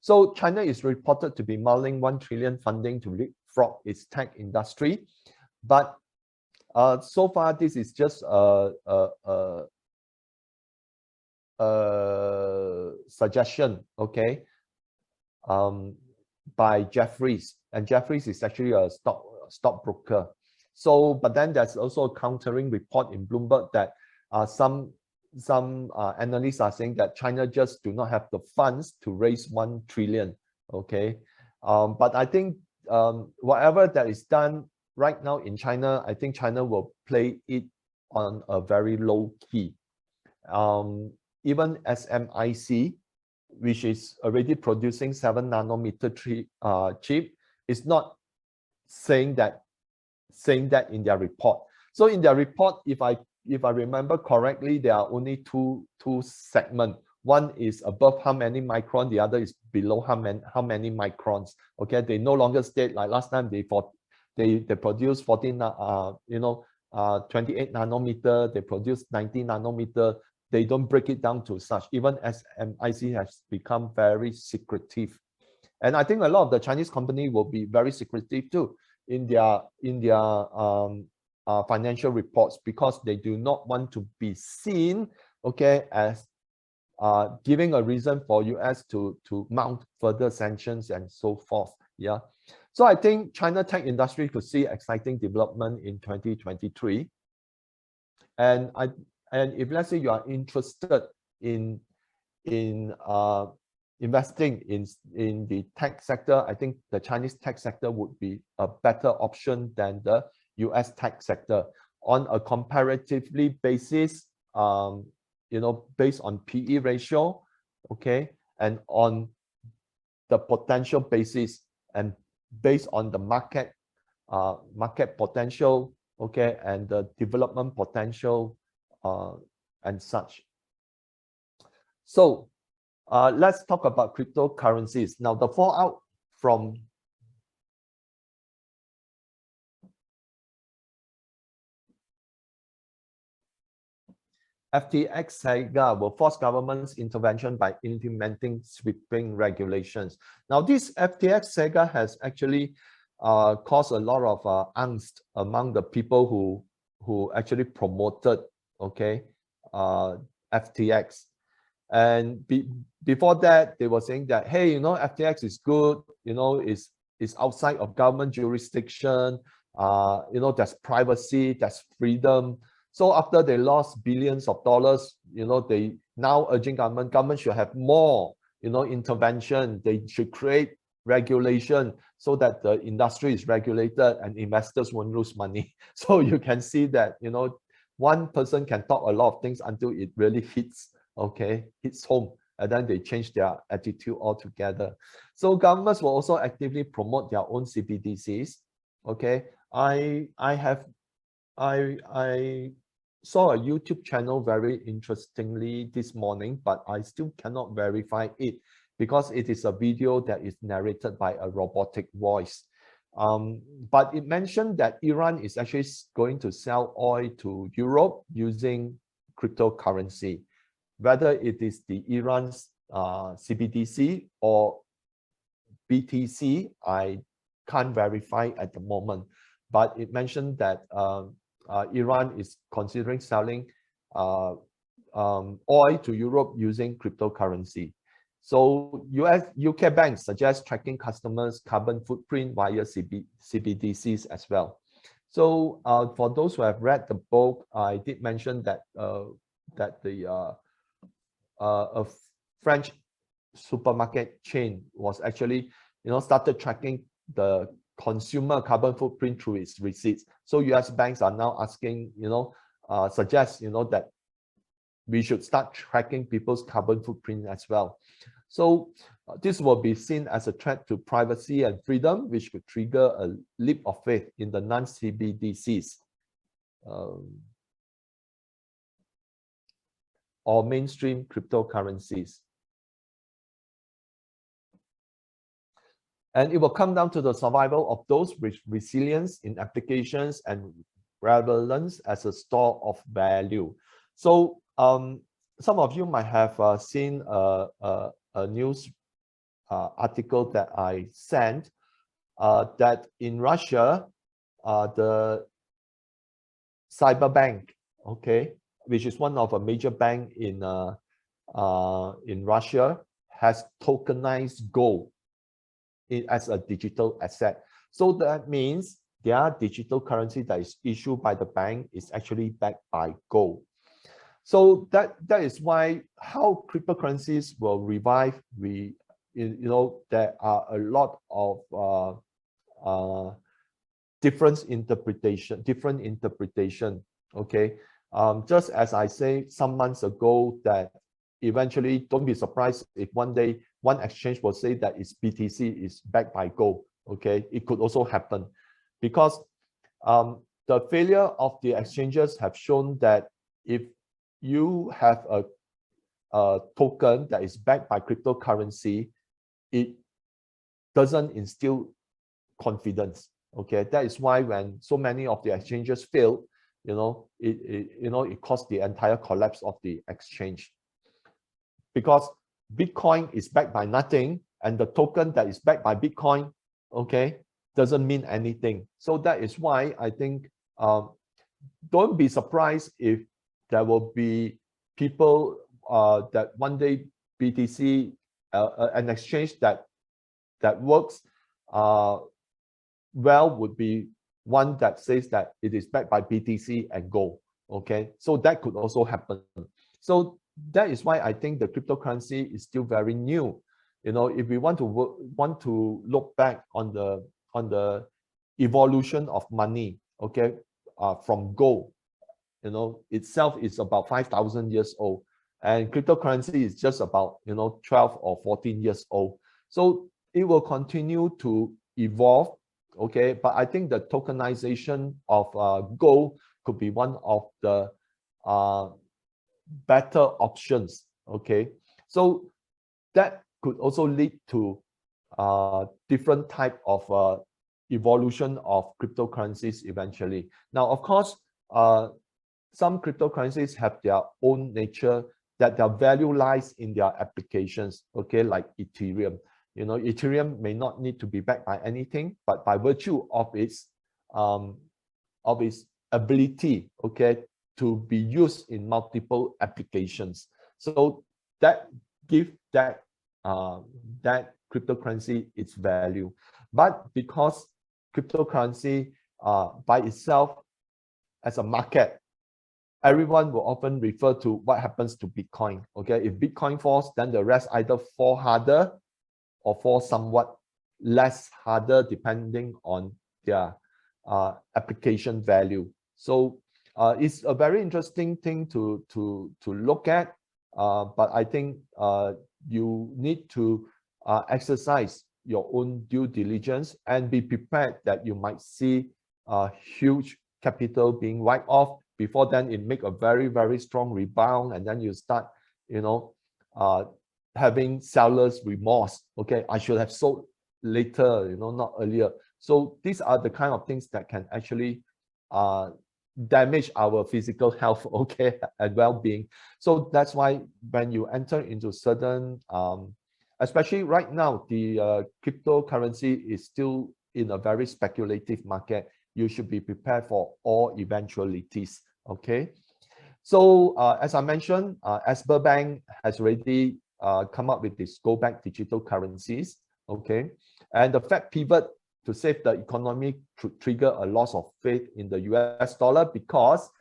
So China is reported to be mulling 1 trillion funding to leapfrog its tech industry, but so far this is just a suggestion, okay, by Jeffries, and Jeffries is actually a stockbroker. So, but then there's also a countering report in Bloomberg that some analysts are saying that China just do not have the funds to raise 1 trillion. Okay, but I think whatever that is done right now in China, I think China will play it on a very low key. Even SMIC, which is already producing 7 nanometer chip, is not saying that in their report. So in their report, if I remember correctly, there are only two segments. One is above how many microns, the other is below how many microns. Okay, they no longer state like last time they produce 28 nanometer, they produce 90 nanometer. They don't break it down to such. Even SMIC has become very secretive, and I think a lot of the Chinese company will be very secretive too in their financial reports, because they do not want to be seen, okay, as giving a reason for US to mount further sanctions and so forth. Yeah, so I think China tech industry could see exciting development in 2023, and if let's say you are interested in investing in the tech sector, I think the Chinese tech sector would be a better option than the US tech sector on a comparatively basis, based on PE ratio, okay, and on the potential basis and based on the market potential, okay, and the development potential and such. So let's talk about cryptocurrencies. Now, the fallout from FTX saga will force government's intervention by implementing sweeping regulations. Now, this FTX saga has actually caused a lot of angst among the people who actually promoted, okay, FTX. And before that, they were saying that, hey, FTX is good, is outside of government jurisdiction, there's privacy, there's freedom. So after they lost billions of dollars, they now urging government should have more, intervention. They should create regulation so that the industry is regulated and investors won't lose money. So you can see that, one person can talk a lot of things until it really hits home, and then they change their attitude altogether. So governments will also actively promote their own CBDCs. I saw a YouTube channel very interestingly this morning, but I still cannot verify it because it is a video that is narrated by a robotic voice. But it mentioned that Iran is actually going to sell oil to Europe using cryptocurrency. Whether it is the Iran's CBDC or BTC, I can't verify at the moment. But it mentioned that Iran is considering selling oil to Europe using cryptocurrency. So UK banks suggest tracking customers' carbon footprint via CBDCs as well. So for those who have read the book, I did mention that a French supermarket chain was actually started tracking the consumer carbon footprint through its receipts. So US banks are now asking, suggest that we should start tracking people's carbon footprint as well. So this will be seen as a threat to privacy and freedom, which could trigger a leap of faith in the non-CBDCs or mainstream cryptocurrencies. And it will come down to the survival of those with resilience in applications and relevance as a store of value. So some of you might have seen a news article that I sent that in Russia, the cyberbank, which is one of a major bank in Russia, has tokenized gold as a digital asset. So that means their digital currency that is issued by the bank is actually backed by gold. So that is why how cryptocurrencies will revive. There are a lot of different interpretation. Just as I say some months ago that eventually, don't be surprised if one day one exchange will say that its BTC is backed by gold. It could also happen because the failure of the exchanges have shown that if you have a token that is backed by cryptocurrency, it doesn't instill confidence. That is why when so many of the exchanges fail, it caused the entire collapse of the exchange. Because Bitcoin is backed by nothing, and the token that is backed by Bitcoin, doesn't mean anything. So that is why I think don't be surprised if there will be people that one day BTC, an exchange that works well would be one that says that it is backed by BTC and gold. So that could also happen. So that is why I think the cryptocurrency is still very new. If we want to look back on the evolution of money, from gold, itself is about 5,000 years old, and cryptocurrency is just about 12 or 14 years old. So it will continue to evolve. But I think the tokenization of gold could be one of the better options. So that could also lead to different type of evolution of cryptocurrencies eventually. Now, of course, some cryptocurrencies have their own nature, that their value lies in their applications. Like Ethereum. Ethereum may not need to be backed by anything, but by virtue of its ability, to be used in multiple applications. So that gives that cryptocurrency its value. But because cryptocurrency by itself as a market everyone will often refer to what happens to Bitcoin. Okay, if Bitcoin falls, then the rest either fall harder or fall somewhat less harder depending on their application value. So it's a very interesting thing to look at, but I think you need to exercise your own due diligence and be prepared that you might see a huge capital being wiped off. Before then, it make a very, very strong rebound, and then you start, you know, having seller's remorse. Okay, I should have sold later, you know, not earlier. So these are the kind of things that can actually damage our physical health, okay, and well-being. So that's why when you enter into certain, especially right now, the cryptocurrency is still in a very speculative market. You should be prepared for all eventualities, okay? So as I mentioned, Asper Bank has already come up with this go back digital currencies, okay? And the Fed pivot to save the economy to trigger a loss of faith in the US dollar because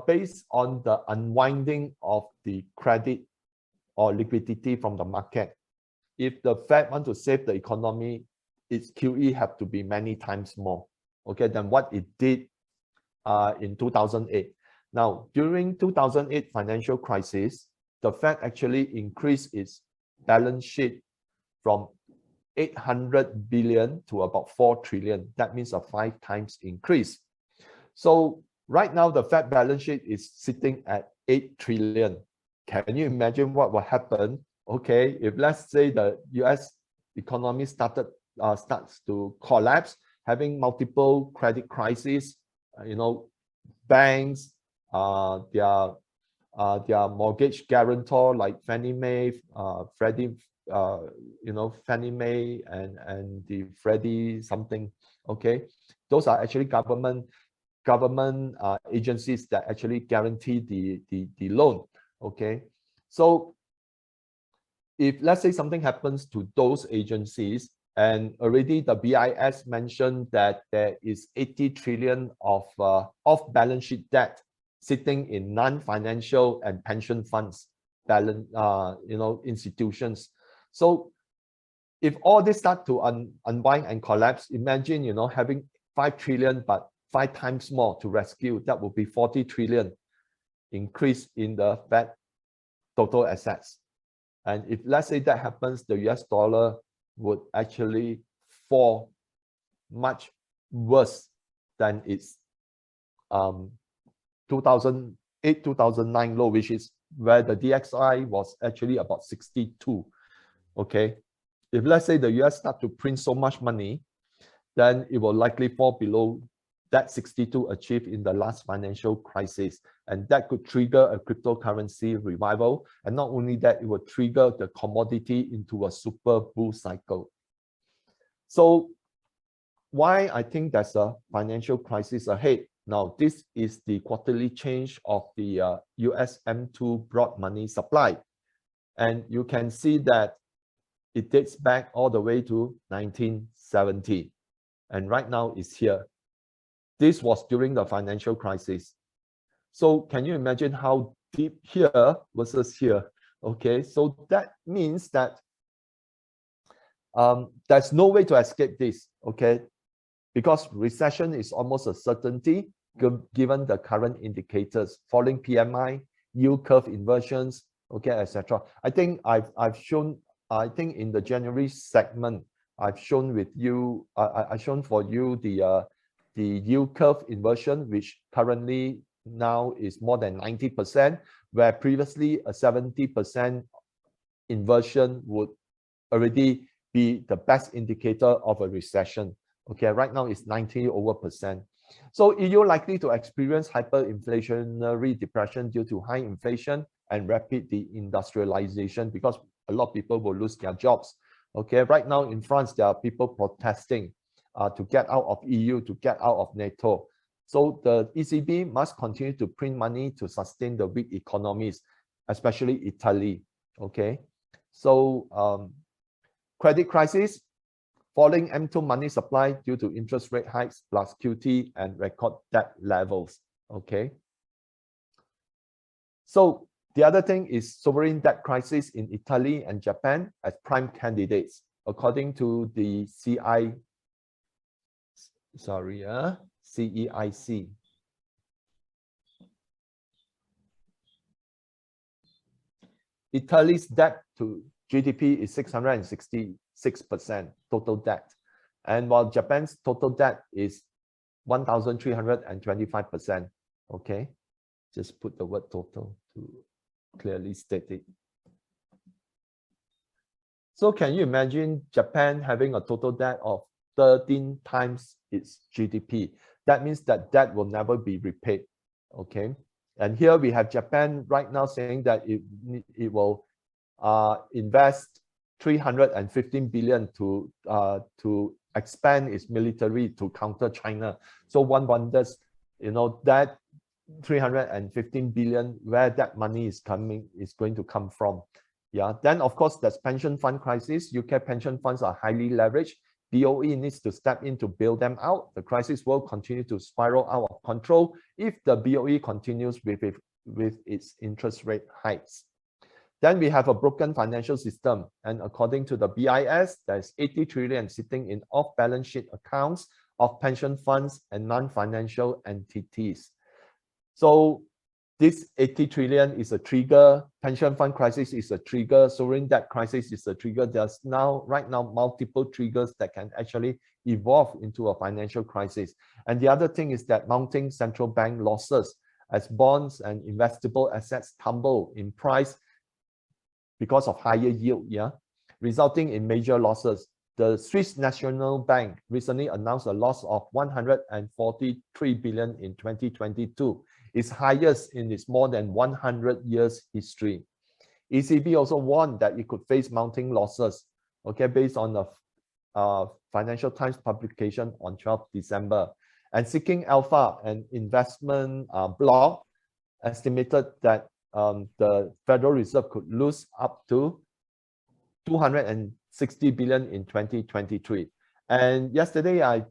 based on the unwinding of the credit or liquidity from the market, if the Fed want to save the economy, its QE have to be many times more, okay, than what it did in 2008. Now, during 2008 financial crisis, the Fed actually increased its balance sheet from 800 billion to about 4 trillion. That means a 5 times increase. So right now, the Fed balance sheet is sitting at 8 trillion. Can you imagine what will happen? Okay, if let's say the US economy starts to collapse, having multiple credit crises, you know, banks, their mortgage guarantor like Fannie Mae, Freddie, you know, Fannie Mae and the Freddie something, okay, those are actually government agencies that actually guarantee the loan, okay. So if let's say something happens to those agencies, and already the BIS mentioned that there is 80 trillion of off-balance sheet debt sitting in non-financial and pension funds balance, you know, institutions. So if all this start to unwind and collapse, imagine, you know, having 5 trillion but 5 times more to rescue. That would be 40 trillion increase in the Fed total assets. And if let's say that happens, the US dollar would actually fall much worse than its 2008, 2009 low, which is where the DXY was actually about 62, okay? If let's say the US start to print so much money, then it will likely fall below that 62 achieved in the last financial crisis. And that could trigger a cryptocurrency revival. And not only that, it will trigger the commodity into a super bull cycle. So why I think there's a financial crisis ahead. Now, this is the quarterly change of the US M2 broad money supply. And you can see that it dates back all the way to 1970. And right now it's here. This was during the financial crisis. So can you imagine how deep here versus here? Okay, so that means that there's no way to escape this, okay? Because recession is almost a certainty given the current indicators, falling PMI, yield curve inversions, okay, etc. I think I've shown, I think in the January segment, I've shown with you, I've shown for you the yield curve inversion, which currently now is more than 90%, where previously a 70% inversion would already be the best indicator of a recession. Okay, right now it's 90%. So EU likely to experience hyperinflationary depression due to high inflation and rapid deindustrialization, because a lot of people will lose their jobs. Okay, right now in France, there are people protesting to get out of EU, to get out of NATO. So the ECB must continue to print money to sustain the weak economies, especially Italy. Okay, so credit crisis, falling M2 money supply due to interest rate hikes plus QT and record debt levels. Okay. So the other thing is sovereign debt crisis in Italy and Japan as prime candidates, according to the CEIC. Italy's debt to GDP is 666% total debt. And while Japan's total debt is 1,325%. Okay, just put the word total to clearly state it. So can you imagine Japan having a total debt of 13 times its GDP? That means that debt will never be repaid. Okay, and here we have Japan right now saying that it will invest 315 billion to expand its military to counter China. So one wonders, you know, that 315 billion, where that money is going to come from. Yeah, then of course there's pension fund crisis. UK pension funds are highly leveraged. BOE needs to step in to bail them out. The crisis will continue to spiral out of control if the BOE continues with its interest rate hikes. Then we have a broken financial system. And according to the BIS, there's 80 trillion sitting in off-balance sheet accounts of pension funds and non-financial entities. So this 80 trillion is a trigger. Pension fund crisis is a trigger. Sovereign debt crisis is a trigger. There's right now multiple triggers that can actually evolve into a financial crisis. And the other thing is that mounting central bank losses as bonds and investable assets tumble in price because of higher yield, resulting in major losses. The Swiss National Bank recently announced a loss of 143 billion in 2022, its highest in its more than 100 years history. ECB also warned that it could face mounting losses, okay, based on the Financial Times publication on 12 December. And Seeking Alpha, an investment blog, estimated that the Federal Reserve could lose up to 260 billion in 2023. And yesterday, I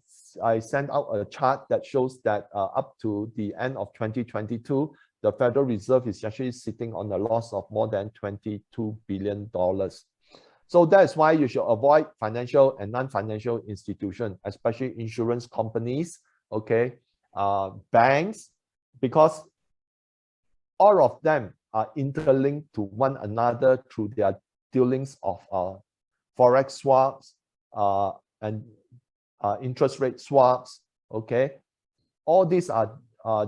sent out a chart that shows that up to the end of 2022, the Federal Reserve is actually sitting on a loss of more than $22 billion. So that's why you should avoid financial and non-financial institutions, especially insurance companies, okay, banks, because all of them are interlinked to one another through their dealings of forex swaps and interest rate swaps. Okay, all these are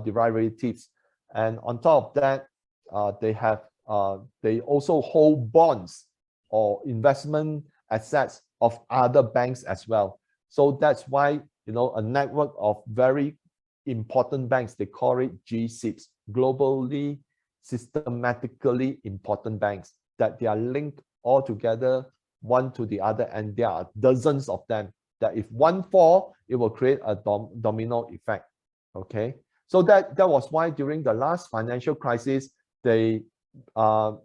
derivatives, and on top of that, they also hold bonds or investment assets of other banks as well. So that's why, you know, a network of very important banks, they call it G-SIBs, globally systematically important banks, that they are linked all together one to the other, and there are dozens of them, that if one fall, it will create a domino effect. Okay, so that was why during the last financial crisis, they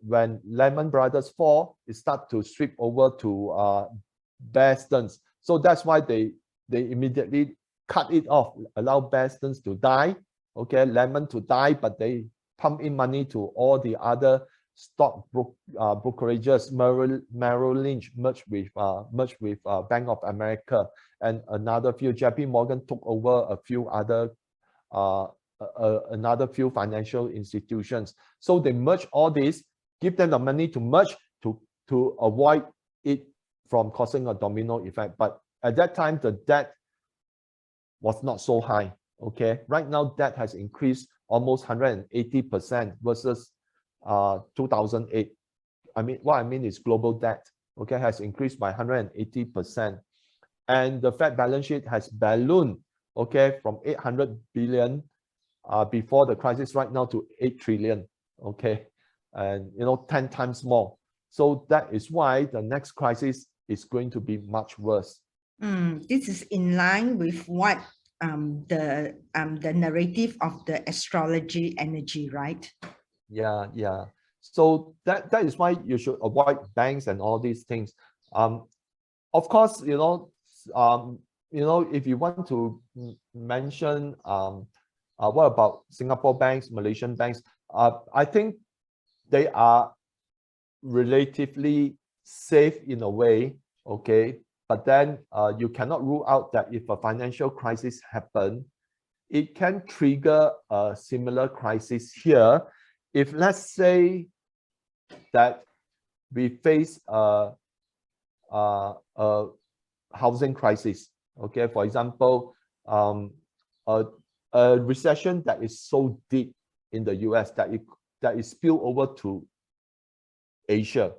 when Lehman Brothers fall, it started to sweep over to Bear Stearns. So that's why they immediately cut it off, allow Bear Stearns to die, okay, Lehman to die, but they pump in money to all the other stock brokerages. Merrill Lynch merged with Bank of America, and another few. JP Morgan took over a few other another few financial institutions. So they merge all this, give them the money to merge to avoid it from causing a domino effect. But at that time, the debt was not so high. Okay, right now debt has increased almost 180% versus 2008. What I mean is global debt, okay, has increased by 180%, and the Fed balance sheet has ballooned, okay, from 800 billion before the crisis right now to 8 trillion, okay, and 10 times more. So that is why the next crisis is going to be much worse. This is in line with what the narrative of the astrology energy, right? Yeah. So that is why you should avoid banks and all these things. Of course, if you want to mention What about Singapore banks, Malaysian banks? I think they are relatively safe in a way, okay? But then you cannot rule out that if a financial crisis happens, it can trigger a similar crisis here. If let's say that we face a housing crisis, okay? For example, a recession that is so deep in the US that it spill over to Asia.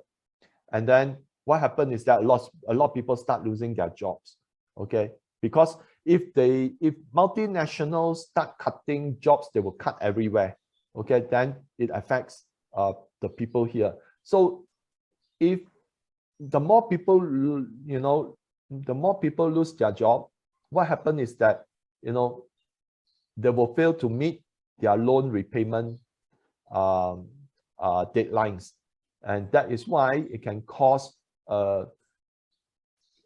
And then what happened is that a lot of people start losing their jobs, okay? Because if multinationals start cutting jobs, they will cut everywhere, okay? Then it affects the people here. So if the more people, the more people lose their job, what happened is that, they will fail to meet their loan repayment deadlines. And that is why it can cause an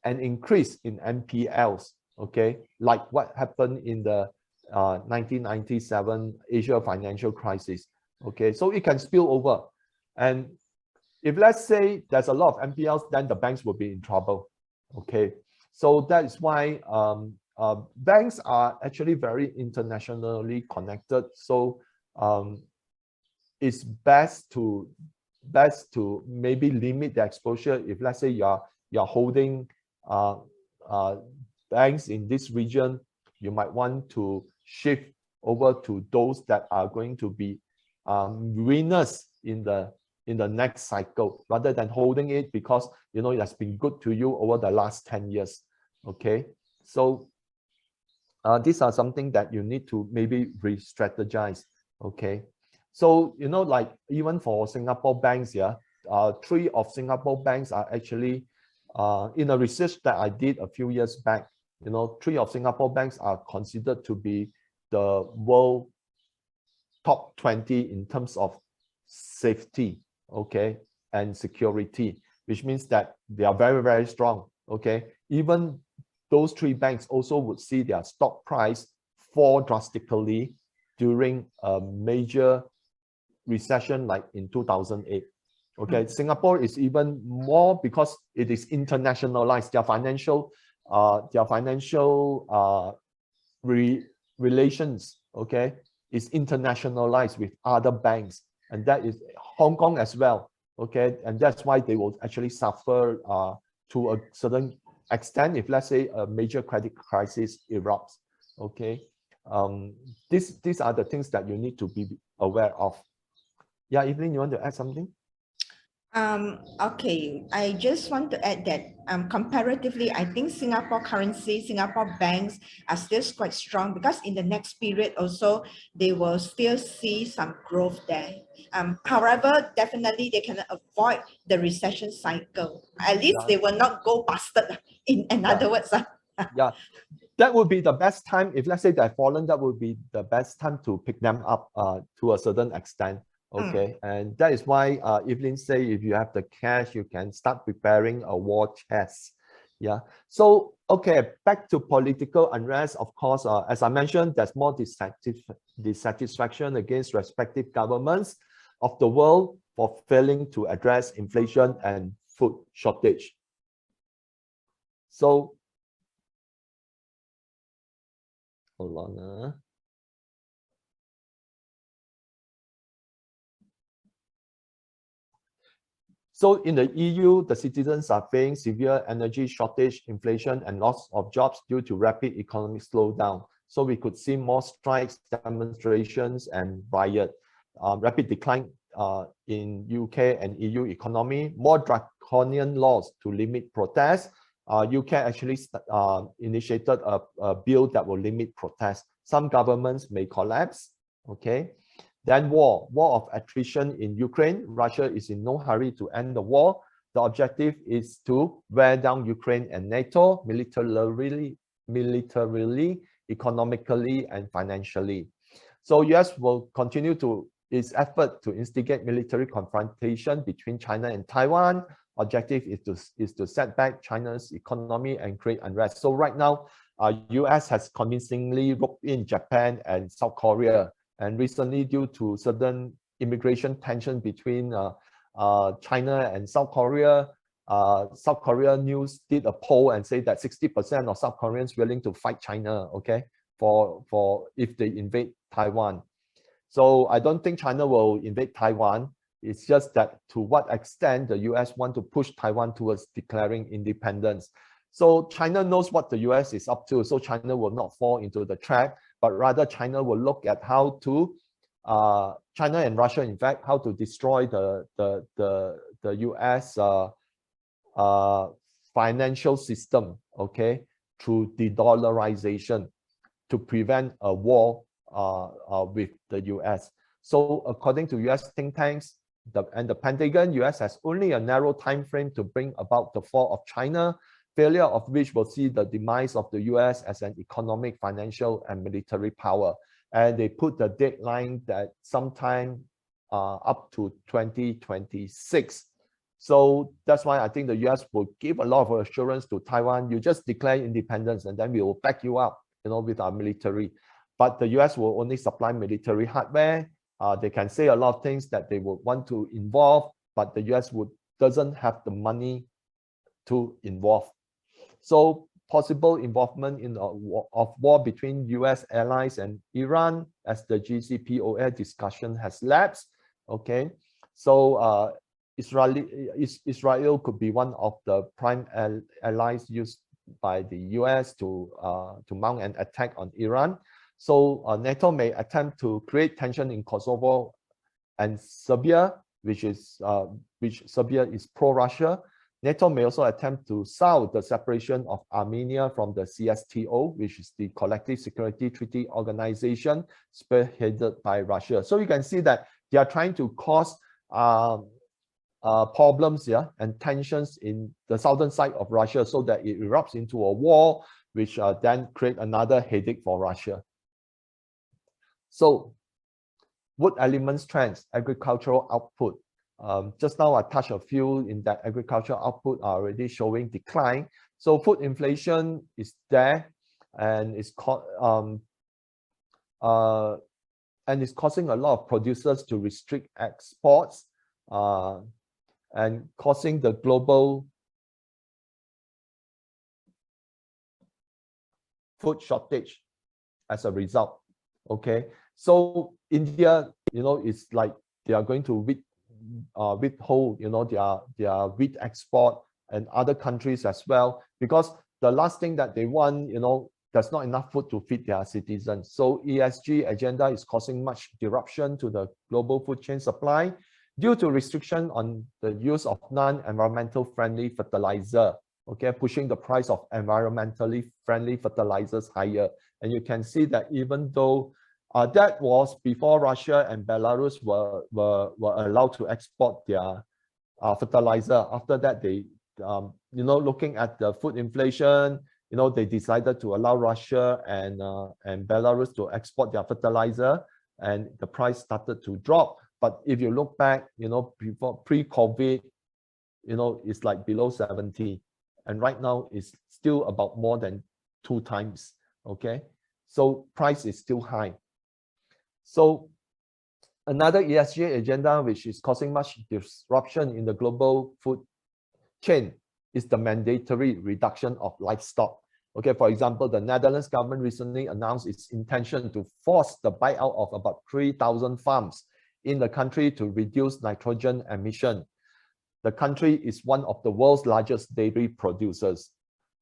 increase in NPLs, okay? Like what happened in the 1997 Asia financial crisis, okay? So it can spill over. And if let's say there's a lot of NPLs, then the banks will be in trouble, okay? So that is why banks are actually very internationally connected. So it's best to maybe limit the exposure. If let's say you're holding banks in this region, you might want to shift over to those that are going to be winners in the next cycle, rather than holding it because it has been good to you over the last 10 years. Okay, so these are something that you need to maybe re-strategize. Okay, so like even for Singapore banks, 3 of Singapore banks are actually in a research that I did a few years back. 3 of Singapore banks are considered to be the world top 20 in terms of safety, okay, and security, which means that they are very, very strong. Okay, even those 3 banks also would see their stock price fall drastically during a major recession like in 2008. Okay, Singapore is even more because it is internationalized. Their financial relations, okay, is internationalized with other banks, and that is Hong Kong as well. Okay, and that's why they will actually suffer to a certain extent if let's say a major credit crisis erupts. Okay, these are the things that you need to be aware of. Yeah, Evelyn, you want to add something? Okay, I just want to add that comparatively, I think Singapore currency, Singapore banks are still quite strong because in the next period also, they will still see some growth there. However, definitely they cannot avoid the recession cycle. At least they will not go busted, in other words. Yeah, that would be the best time. If let's say they're fallen, that would be the best time to pick them up to a certain extent. Okay, and that is why Evelyn say if you have the cash, you can start preparing a war chest. Yeah. So okay, back to political unrest. Of course, as I mentioned, there's more dissatisfaction against respective governments of the world for failing to address inflation and food shortage. So hold on. So in the EU, the citizens are facing severe energy shortage, inflation, and loss of jobs due to rapid economic slowdown. So we could see more strikes, demonstrations, and riot. Rapid decline in UK and EU economy, more draconian laws to limit protests. UK actually initiated a bill that will limit protests. Some governments may collapse. Okay. Then war of attrition in Ukraine. Russia is in no hurry to end the war. The objective is to wear down Ukraine and NATO militarily, economically, and financially. So US will continue its effort to instigate military confrontation between China and Taiwan. Objective is to set back China's economy and create unrest. So right now, US has convincingly roped in Japan and South Korea. And recently, due to certain immigration tension between China and South Korea News did a poll and said that 60% of South Koreans willing to fight China, okay, for if they invade Taiwan. So I don't think China will invade Taiwan. It's just that to what extent the US want to push Taiwan towards declaring independence. So China knows what the US is up to, so China will not fall into the trap, but rather China will look at how to, China and Russia, in fact, how to destroy the US financial system, okay, through de-dollarization to prevent a war with the US. So according to US think tanks and the Pentagon, US has only a narrow time frame to bring about the fall of China, failure of which will see the demise of the US as an economic, financial, and military power. And they put the deadline that sometime up to 2026. So that's why I think the US will give a lot of assurance to Taiwan. You just declare independence and then we will back you up, you know, with our military. But the US will only supply military hardware. They can say a lot of things that they would want to involve, but the US doesn't have the money to involve. So possible involvement in a war between US allies and Iran as the JCPOA discussion has lapsed. Okay, so Israel could be one of the prime allies used by the US to mount an attack on Iran. So NATO may attempt to create tension in Kosovo and Serbia, which Serbia is pro-Russia. NATO may also attempt to sow the separation of Armenia from the CSTO, which is the Collective Security Treaty Organization, spearheaded by Russia. So you can see that they are trying to cause problems, yeah, and tensions in the southern side of Russia so that it erupts into a war, which then create another headache for Russia. So wood elements trends, agricultural output. Just now I touched a few in that agricultural output are already showing decline. So food inflation is there and it's causing a lot of producers to restrict exports and causing the global food shortage as a result. Okay, so India, you know, is like they are going to withhold, you know, their wheat export, and other countries as well, because the last thing that they want, you know, there's not enough food to feed their citizens. So ESG agenda is causing much disruption to the global food chain supply due to restriction on the use of non-environmental friendly fertilizer, okay, pushing the price of environmentally friendly fertilizers higher. And you can see that even though that was before Russia and Belarus were allowed to export their fertilizer. After that, they, you know, looking at the food inflation, you know, they decided to allow Russia and Belarus to export their fertilizer, and the price started to drop. But if you look back, you know, before pre-COVID, you know, it's like below 70, and right now it's still about more than 2 times. Okay, so price is still high. So another ESG agenda which is causing much disruption in the global food chain is the mandatory reduction of livestock. Okay, for example, the Netherlands government recently announced its intention to force the buyout of about 3,000 farms in the country to reduce nitrogen emission. The country is one of the world's largest dairy producers.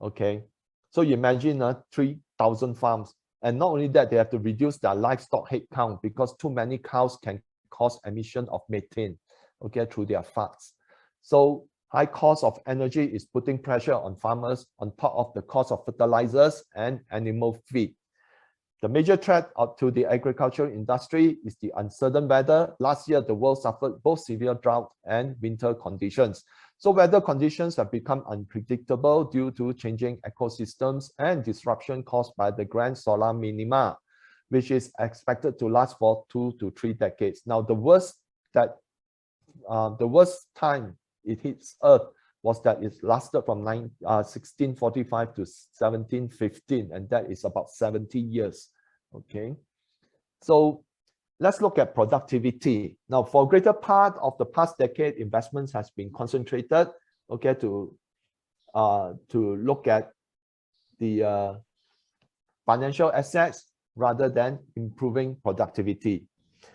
Okay, so you imagine 3,000 farms. And not only that, they have to reduce their livestock headcount because too many cows can cause emission of methane, okay, through their farts. So high cost of energy is putting pressure on farmers on top of the cost of fertilizers and animal feed. The major threat to the agricultural industry is the uncertain weather. Last year, the world suffered both severe drought and winter conditions. So weather conditions have become unpredictable due to changing ecosystems and disruption caused by the grand solar minima, which is expected to last for 2 to 3 decades. Now, the worst time it hits Earth was that it lasted from 1645 to 1715, and that is about 70 years. Okay, so let's look at productivity. Now, for a greater part of the past decade, investments has been concentrated, okay, to look at the financial assets rather than improving productivity.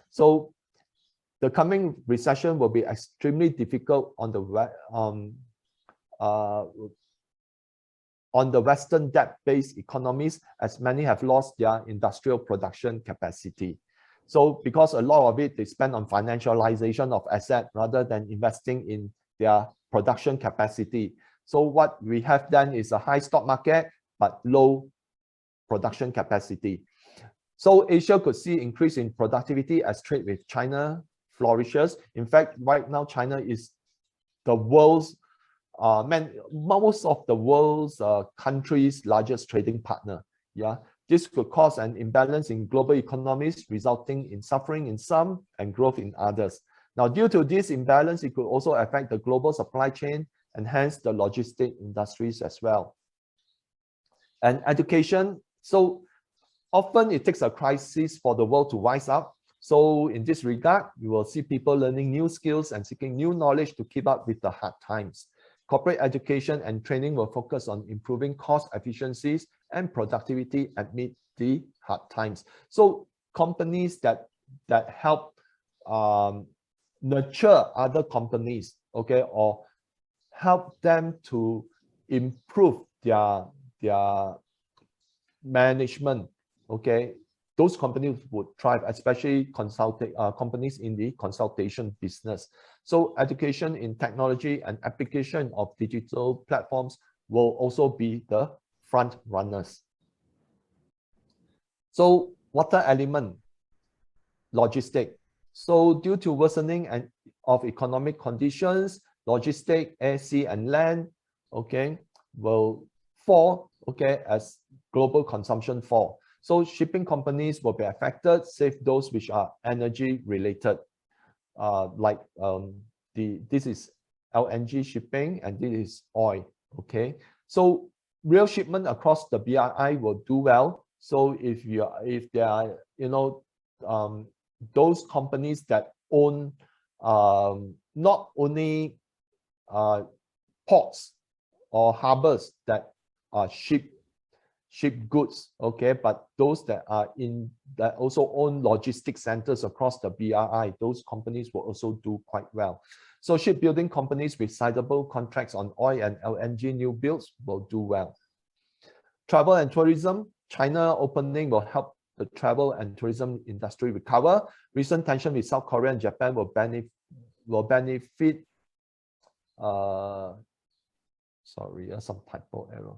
So the coming recession will be extremely difficult on the Western debt-based economies, as many have lost their industrial production capacity. So because a lot of it is spent on financialization of assets rather than investing in their production capacity. So what we have then is a high stock market, but low production capacity. So Asia could see increase in productivity as trade with China flourishes. In fact, right now, China is the world's, most of the world's countries' largest trading partner. Yeah, this could cause an imbalance in global economies, resulting in suffering in some and growth in others. Now, due to this imbalance, it could also affect the global supply chain and hence the logistic industries as well. And education, so often it takes a crisis for the world to rise up. So in this regard, we will see people learning new skills and seeking new knowledge to keep up with the hard times. Corporate education and training will focus on improving cost efficiencies and productivity amid the hard times. So companies that help nurture other companies, okay, or help them to improve their management, okay, those companies would thrive, especially companies in the consultation business. So education in technology and application of digital platforms will also be the front runners. So water element, logistic. So due to worsening of economic conditions, logistic, air, sea, and land, okay, will fall, okay, as global consumption fall. So shipping companies will be affected, save those which are energy related, like this is LNG shipping and this is oil. Okay, so real shipment across the BRI will do well. So if there are, you know, those companies that own not only ports or harbors that ship goods, okay, but those that also own logistic centers across the BRI, those companies will also do quite well. So shipbuilding companies with sizable contracts on oil and LNG new builds will do well. Travel and tourism, China opening will help the travel and tourism industry recover. Recent tension with South Korea and Japan will benefit. Sorry, some typo error.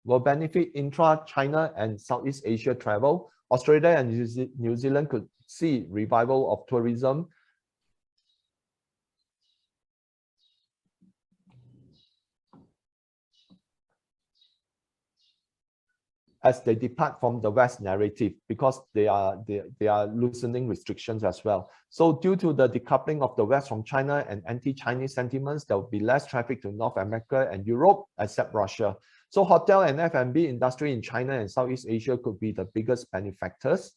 Will benefit intra-China and Southeast Asia travel. Australia and New Zealand could see revival of tourism. As they depart from the West narrative, because they are loosening restrictions as well. So due to the decoupling of the West from China and anti-Chinese sentiments, there will be less traffic to North America and Europe, except Russia. So hotel and F&B industry in China and Southeast Asia could be the biggest benefactors.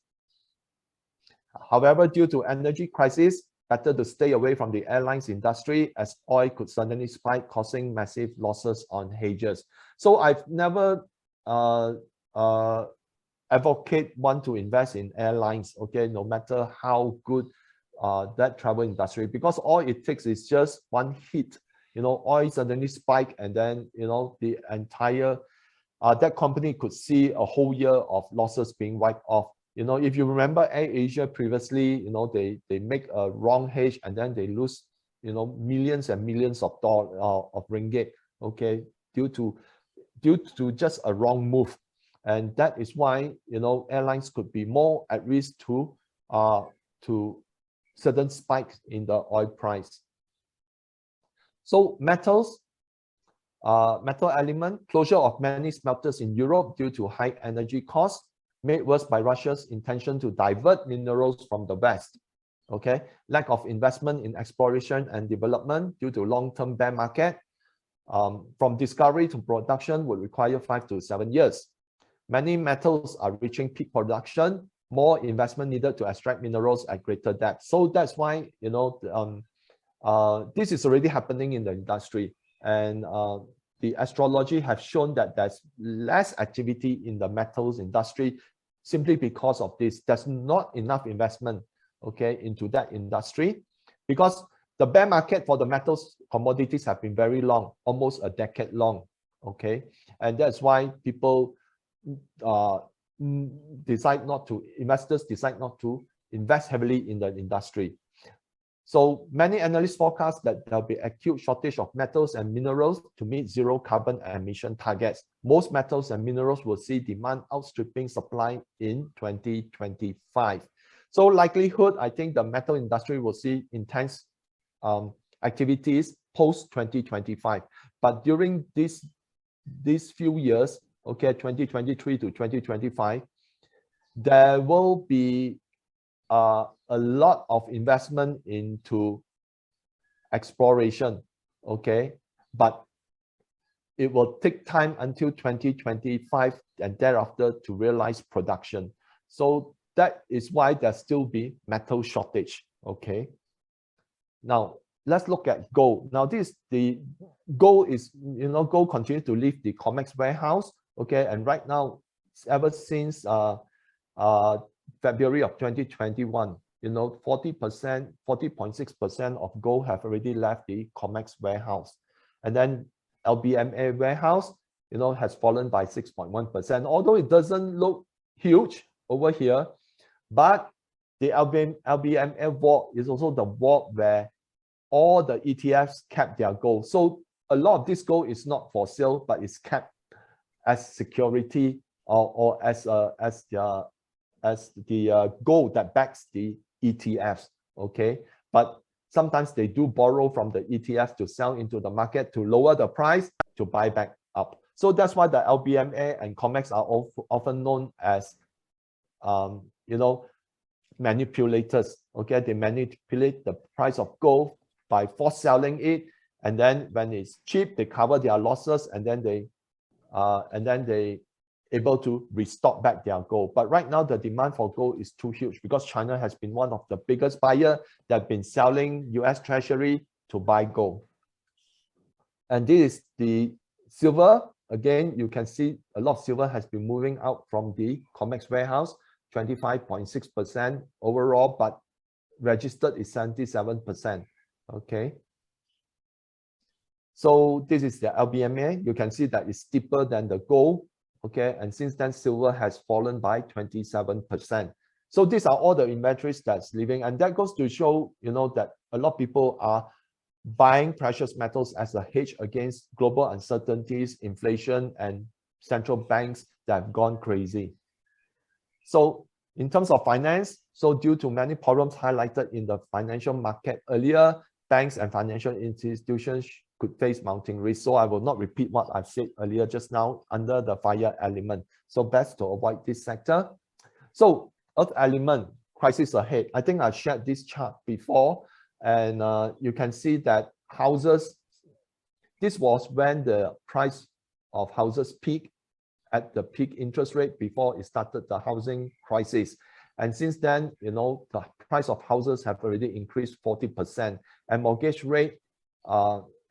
However, due to energy crisis, better to stay away from the airlines industry, as oil could suddenly spike, causing massive losses on hedges. So I've never advocate one to invest in airlines, okay, no matter how good that travel industry, because all it takes is just one hit, you know, oil suddenly spike, and then, you know, the entire that company could see a whole year of losses being wiped off. You know, if you remember Air Asia previously, you know, they make a wrong hedge and then they lose, you know, millions and millions of ringgit, okay, due to just a wrong move. And that is why, you know, airlines could be more at risk to certain spikes in the oil price. So metals, metal element, closure of many smelters in Europe due to high energy costs. made worse by Russia's intention to divert minerals from the West. Okay, lack of investment in exploration and development due to long-term bear market. From discovery to production would require 5 to 7 years. Many metals are reaching peak production. More investment needed to extract minerals at greater depth. So that's why, you know, this is already happening in the industry, and the astrology have shown that there's less activity in the metals industry simply because of this. There's not enough investment, okay, into that industry, because the bear market for the metals commodities have been very long, almost a decade long, okay, and that's why people investors decide not to invest heavily in the industry. So many analysts forecast that there'll be acute shortage of metals and minerals to meet zero carbon emission targets. Most metals and minerals will see demand outstripping supply in 2025. So likelihood, I think the metal industry will see intense activities post 2025. But during these few years, okay, 2023 to 2025, there will be a lot of investment into exploration, okay, but it will take time until 2025 and thereafter to realize production. So that is why there still be metal shortage, okay. Now let's look at gold. Now the gold is, you know, gold continues to leave the COMEX warehouse, okay, and right now, ever since February of 2021, you know, 40%, 40.6% of gold have already left the COMEX warehouse. And then LBMA warehouse, you know, has fallen by 6.1%, although it doesn't look huge over here, but the LBMA vault is also the vault where all the ETFs kept their gold. So a lot of this gold is not for sale, but it's kept as security or as the gold that backs the ETFs, okay? But sometimes they do borrow from the ETFs to sell into the market to lower the price to buy back up. So that's why the LBMA and COMEX are often known as, you know, manipulators, okay? They manipulate the price of gold by force selling it, and then when it's cheap, they cover their losses, and then they able to restock back their gold. But right now, the demand for gold is too huge because China has been one of the biggest buyers that have been selling US Treasury to buy gold. And this is the silver. Again, you can see a lot of silver has been moving out from the COMEX warehouse, 25.6% overall, but registered is 77%, okay? So this is the LBMA. You can see that it's steeper than the gold, okay, and since then silver has fallen by 27%. So these are all the inventories that's leaving, and that goes to show, you know, that a lot of people are buying precious metals as a hedge against global uncertainties, inflation, and central banks that have gone crazy. So in terms of finance, so due to many problems highlighted in the financial market earlier, banks and financial institutions could face mounting risk. So I will not repeat what I've said earlier just now under the fire element. So best to avoid this sector. So earth element, crisis ahead. I think I shared this chart before, and you can see that houses, this was when the price of houses peaked at the peak interest rate before it started the housing crisis. And since then, you know, the price of houses have already increased 40%, and mortgage rate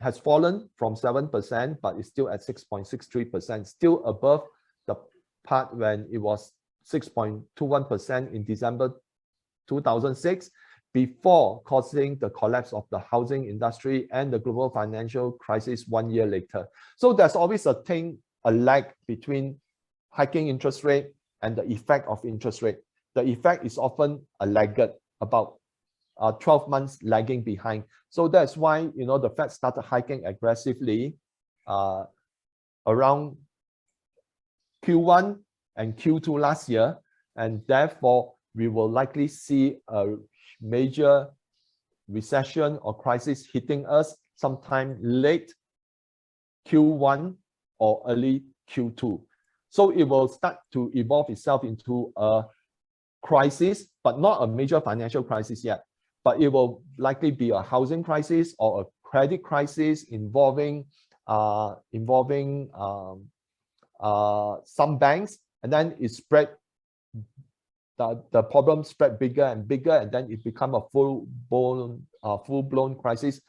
has fallen from 7%, but it's still at 6.63%, still above the part when it was 6.21% in December 2006, before causing the collapse of the housing industry and the global financial crisis 1 year later. So there's always a lag between hiking interest rate and the effect of interest rate. The effect is often a laggard, about 12 months lagging behind. So that's why, you know, the Fed started hiking aggressively around Q1 and Q2 last year, and therefore we will likely see a major recession or crisis hitting us sometime late Q1 or early Q2. So it will start to evolve itself into a crisis, but not a major financial crisis yet. But it will likely be a housing crisis or a credit crisis involving some banks, and then it spread. The problem spread bigger and bigger, and then it become a full-blown crisis,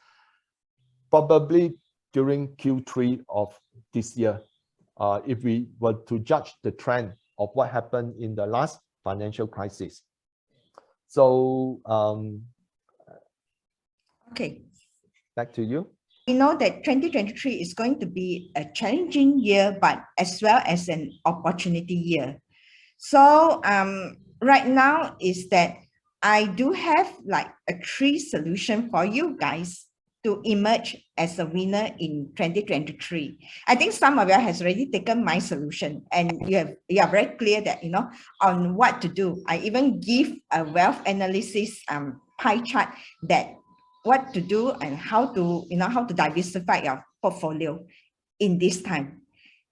probably during Q3 of this year, if we were to judge the trend of what happened in the last financial crisis. So, okay, back to you. We know that 2023 is going to be a challenging year, but as well as an opportunity year. So right now is that I do have like a 3 solution for you guys to emerge as a winner in 2023. I think some of you has already taken my solution, and you are very clear that on what to do. I even give a wealth analysis pie chart that what to do and how to diversify your portfolio in this time.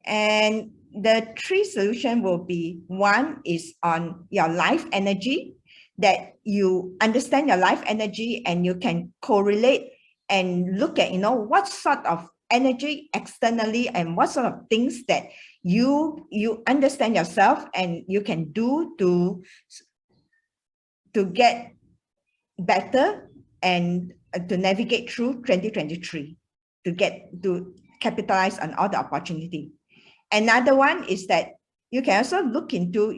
And the 3 solution will be, one is on your life energy, that you understand your life energy and you can correlate and look at what sort of energy externally and what sort of things that you understand yourself and you can do to get better and to navigate through 2023, to capitalize on all the opportunity. Another one is that you can also look into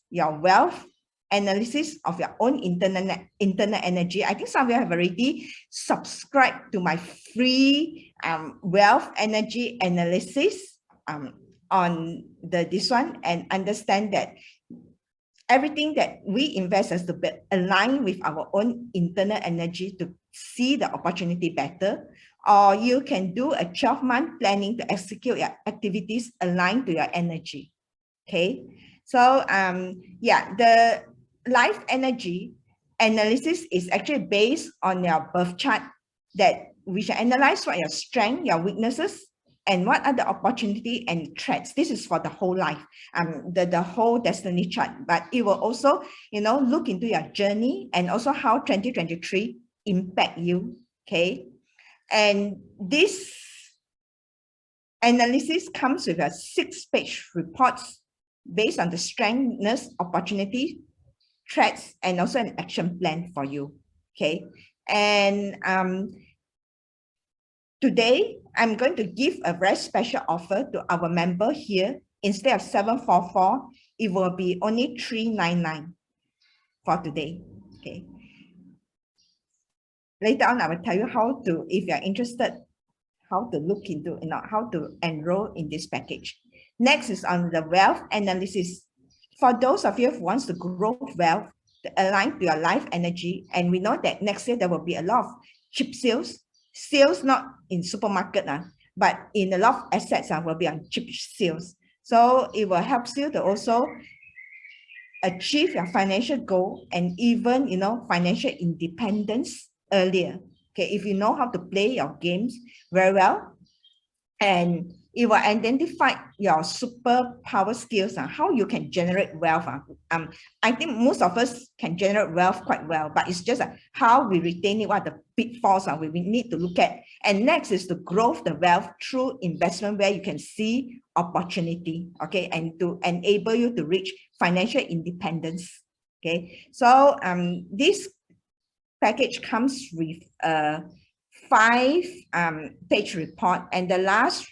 your wealth analysis of your own internal energy. I think some of you have already subscribed to my free wealth energy analysis on this one, and understand that everything that we invest has to be aligned with our own internal energy to see the opportunity better. Or you can do a 12-month planning to execute your activities aligned to your energy. Okay, so yeah, the life energy analysis is actually based on your birth chart, that we should analyze what your strength, your weaknesses, and what are the opportunity and threats. This is for the whole life, the whole destiny chart. But it will also, look into your journey and also how 2023 impact you. Okay, and this analysis comes with a 6-page reports based on the strengths, opportunity, threats, and also an action plan for you. Okay, and today I'm going to give a very special offer to our member here. Instead of 744, it will be only 399 for today. Okay. Later on, I will tell you how to, if you're interested, how to look into, how to enroll in this package. Next is on the wealth analysis. For those of you who wants to grow wealth, to align to your life energy, and we know that next year there will be a lot of cheap sales not in supermarket, but in a lot of assets will be on cheap sales. So it will help you to also achieve your financial goal and even, financial independence earlier. Okay, if you know how to play your games very well, and it will identify your superpower skills and how you can generate wealth. I think most of us can generate wealth quite well, but it's just how we retain it, what are the pitfalls we need to look at. And next is to grow the wealth through investment where you can see opportunity, okay, and to enable you to reach financial independence. Okay, so this package comes with a 5-page report, and the last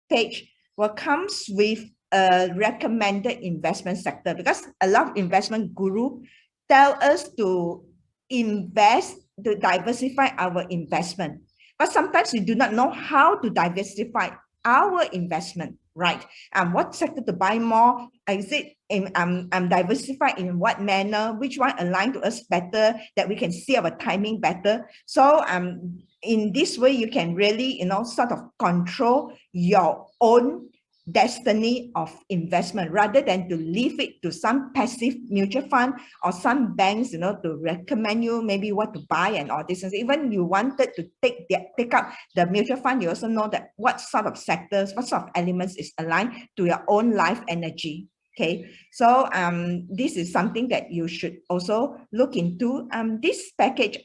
page will comes with a recommended investment sector, because a lot of investment guru tell us to invest, to diversify our investment, but sometimes we do not know how to diversify our investment, right? What sector to buy more? Is it diversified in what manner? Which one align to us better, that we can see our timing better? So in this way, you can really, sort of control your own destiny of investment rather than to leave it to some passive mutual fund or some banks, you know, to recommend you maybe what to buy and all this. Even you wanted to take up the mutual fund, you also know that what sort of sectors, what sort of elements is aligned to your own life energy. Okay, so this is something that you should also look into. This package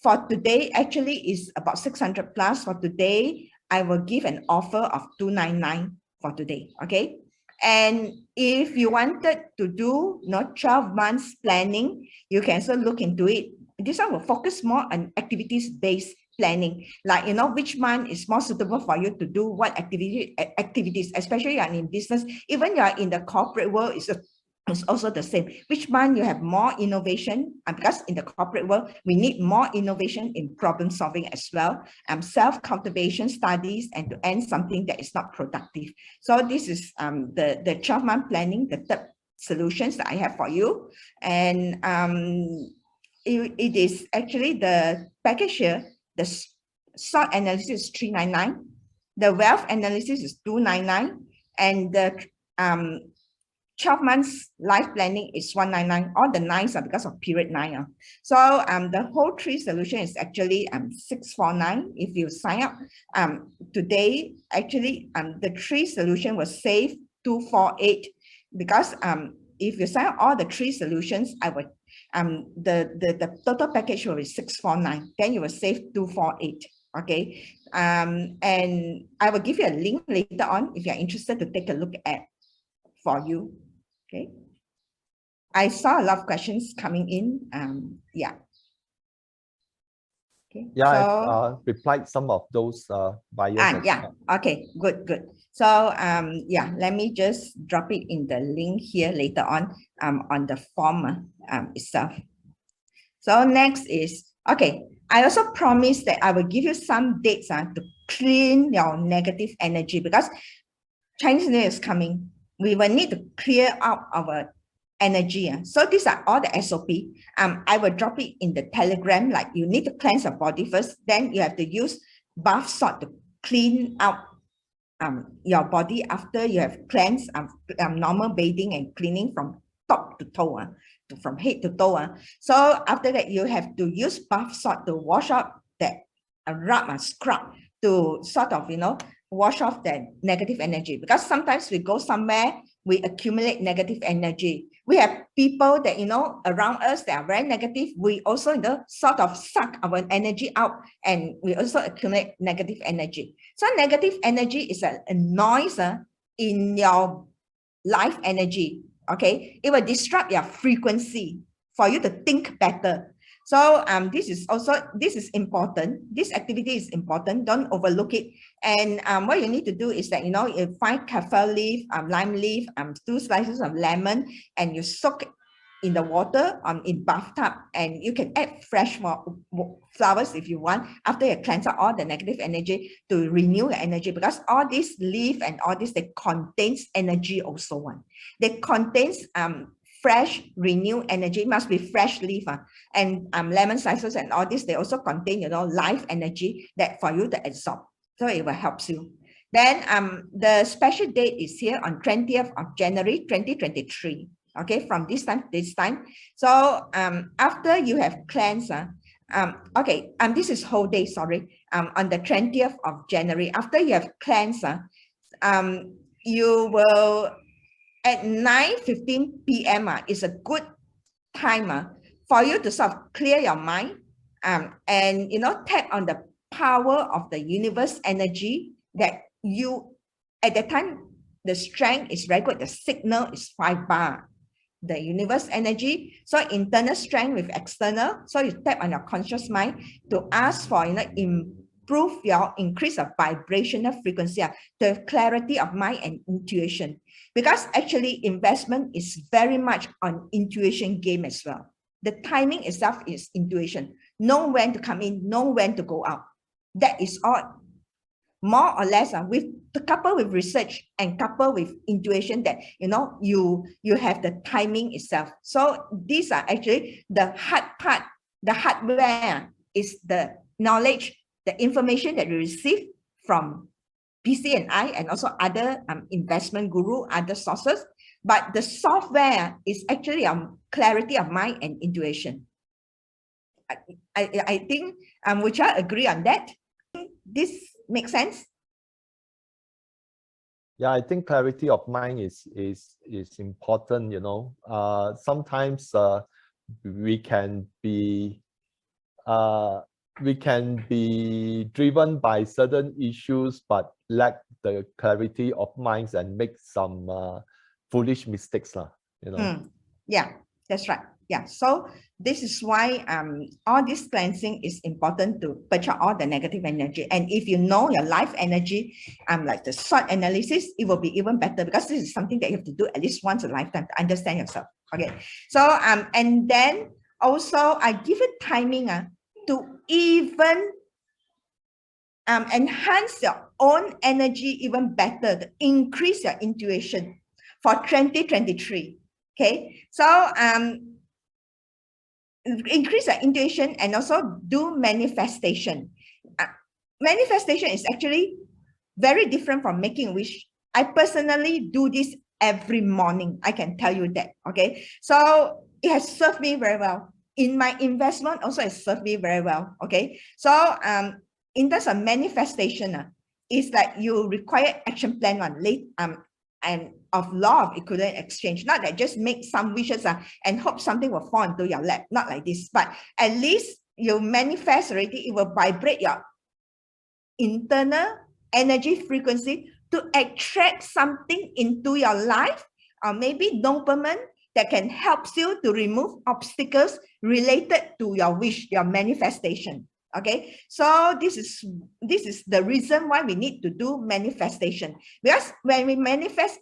for today actually is about 600 plus. For today, I will give an offer of 299 for today. Okay, and if you wanted to do 12 months planning, you can also look into it. This one will focus more on activities-based planning, like, you know, which month is more suitable for you to do what activities, especially you're in business, even you're in the corporate world, it's also the same. Which month you have more innovation, because in the corporate world, we need more innovation in problem solving as well, self-cultivation studies, and to end something that is not productive. So this is the 12-month planning, the third solutions that I have for you. And it is actually the package here. The SWOT analysis is 399, the wealth analysis is 299, and the 12 months life planning is 199. All the nines are because of period 9. So the whole 3 solution is actually 649. If you sign up today, actually the 3 solution will save 248, because if you sign up all the 3 solutions, I would the total package will be 649. Then you will save 248. Okay, and I will give you a link later on if you're interested to take a look at for you. Okay, I saw a lot of questions coming in. Yeah. Okay. Yeah, so, I've replied some of those buyers. Yeah. Okay. Good. So yeah, let me just drop it in the link here later on the form itself. So next is, okay, I also promised that I will give you some dates to clean your negative energy, because Chinese New Year is coming. We will need to clear out our energy. So these are all the SOP. I will drop it in the Telegram. Like, you need to cleanse your body first, then you have to use bath salt to clean out your body after you have cleansed, normal bathing and cleaning from top to toe, from head to toe. So after that, you have to use bath salt to wash out that scrub, to sort of, you know, wash off that negative energy. Because sometimes we go somewhere, we accumulate negative energy. We have people that, you know, around us that are very negative. We also, you know, sort of suck our energy out, and we also accumulate negative energy. So negative energy is a noise in your life energy. Okay, it will disrupt your frequency for you to think better. So this is important. This activity is important. Don't overlook it. And what you need to do is that, you know, you find kaffir leaf, lime leaf, 2 slices of lemon, and you soak in the water in bathtub, and you can add fresh flowers if you want, after you cleanse out all the negative energy, to renew your energy. Because all this leaf and all this, they contains energy also. They contains fresh, renewed energy. It must be fresh leaf, and lemon slices and all this, they also contain, you know, life energy that for you to absorb. So it will help you. Then the special date is here on 20th of January 2023. Okay, from this time. So after you have cleansed, okay, this is whole day, sorry, on the 20th of January, after you have cleansed, you will, at 9:15 p.m. Is a good time for you to sort of clear your mind, and, you know, tap on the power of the universe energy that you, at that time, the strength is very good. The signal is 5 bar. The universe energy, so internal strength with external. So you tap on your conscious mind to ask for, you know, increase of vibrational frequency, the clarity of mind and intuition. Because actually investment is very much on intuition game as well. The timing itself is intuition. Know when to come in, know when to go out. That is all, more or less, with the couple with research and couple with intuition, that, you know, you have the timing itself. So these are actually the hard part. The hardware is the knowledge, the information that you receive from PC and I, and also other investment guru, other sources. But the software is actually clarity of mind and intuition. I think, would you agree on that? This makes sense? Yeah, I think clarity of mind is important, you know. Sometimes we can be driven by certain issues, but lack the clarity of minds and make some foolish mistakes, you know. Yeah, that's right. Yeah, so this is why all this cleansing is important to purge out all the negative energy. And if you know your life energy, like the SWOT analysis, it will be even better, because this is something that you have to do at least once a lifetime to understand yourself. Okay, so and then also I give it timing to even enhance your own energy even better, to increase your intuition for 2023. Okay, so increase your intuition and also do manifestation. Manifestation is actually very different from making a wish. I personally do this every morning. I can tell you that. Okay, so it has served me very well. In my investment also, it served me very well. Okay, so in terms of manifestation, it's like you require action plan and of law of equivalent exchange, not that just make some wishes and hope something will fall into your lap, not like this, but at least you manifest already, it will vibrate your internal energy frequency to attract something into your life, or maybe dopamine that can help you to remove obstacles related to your wish, your manifestation. Okay, so this is the reason why we need to do manifestation, because when we manifest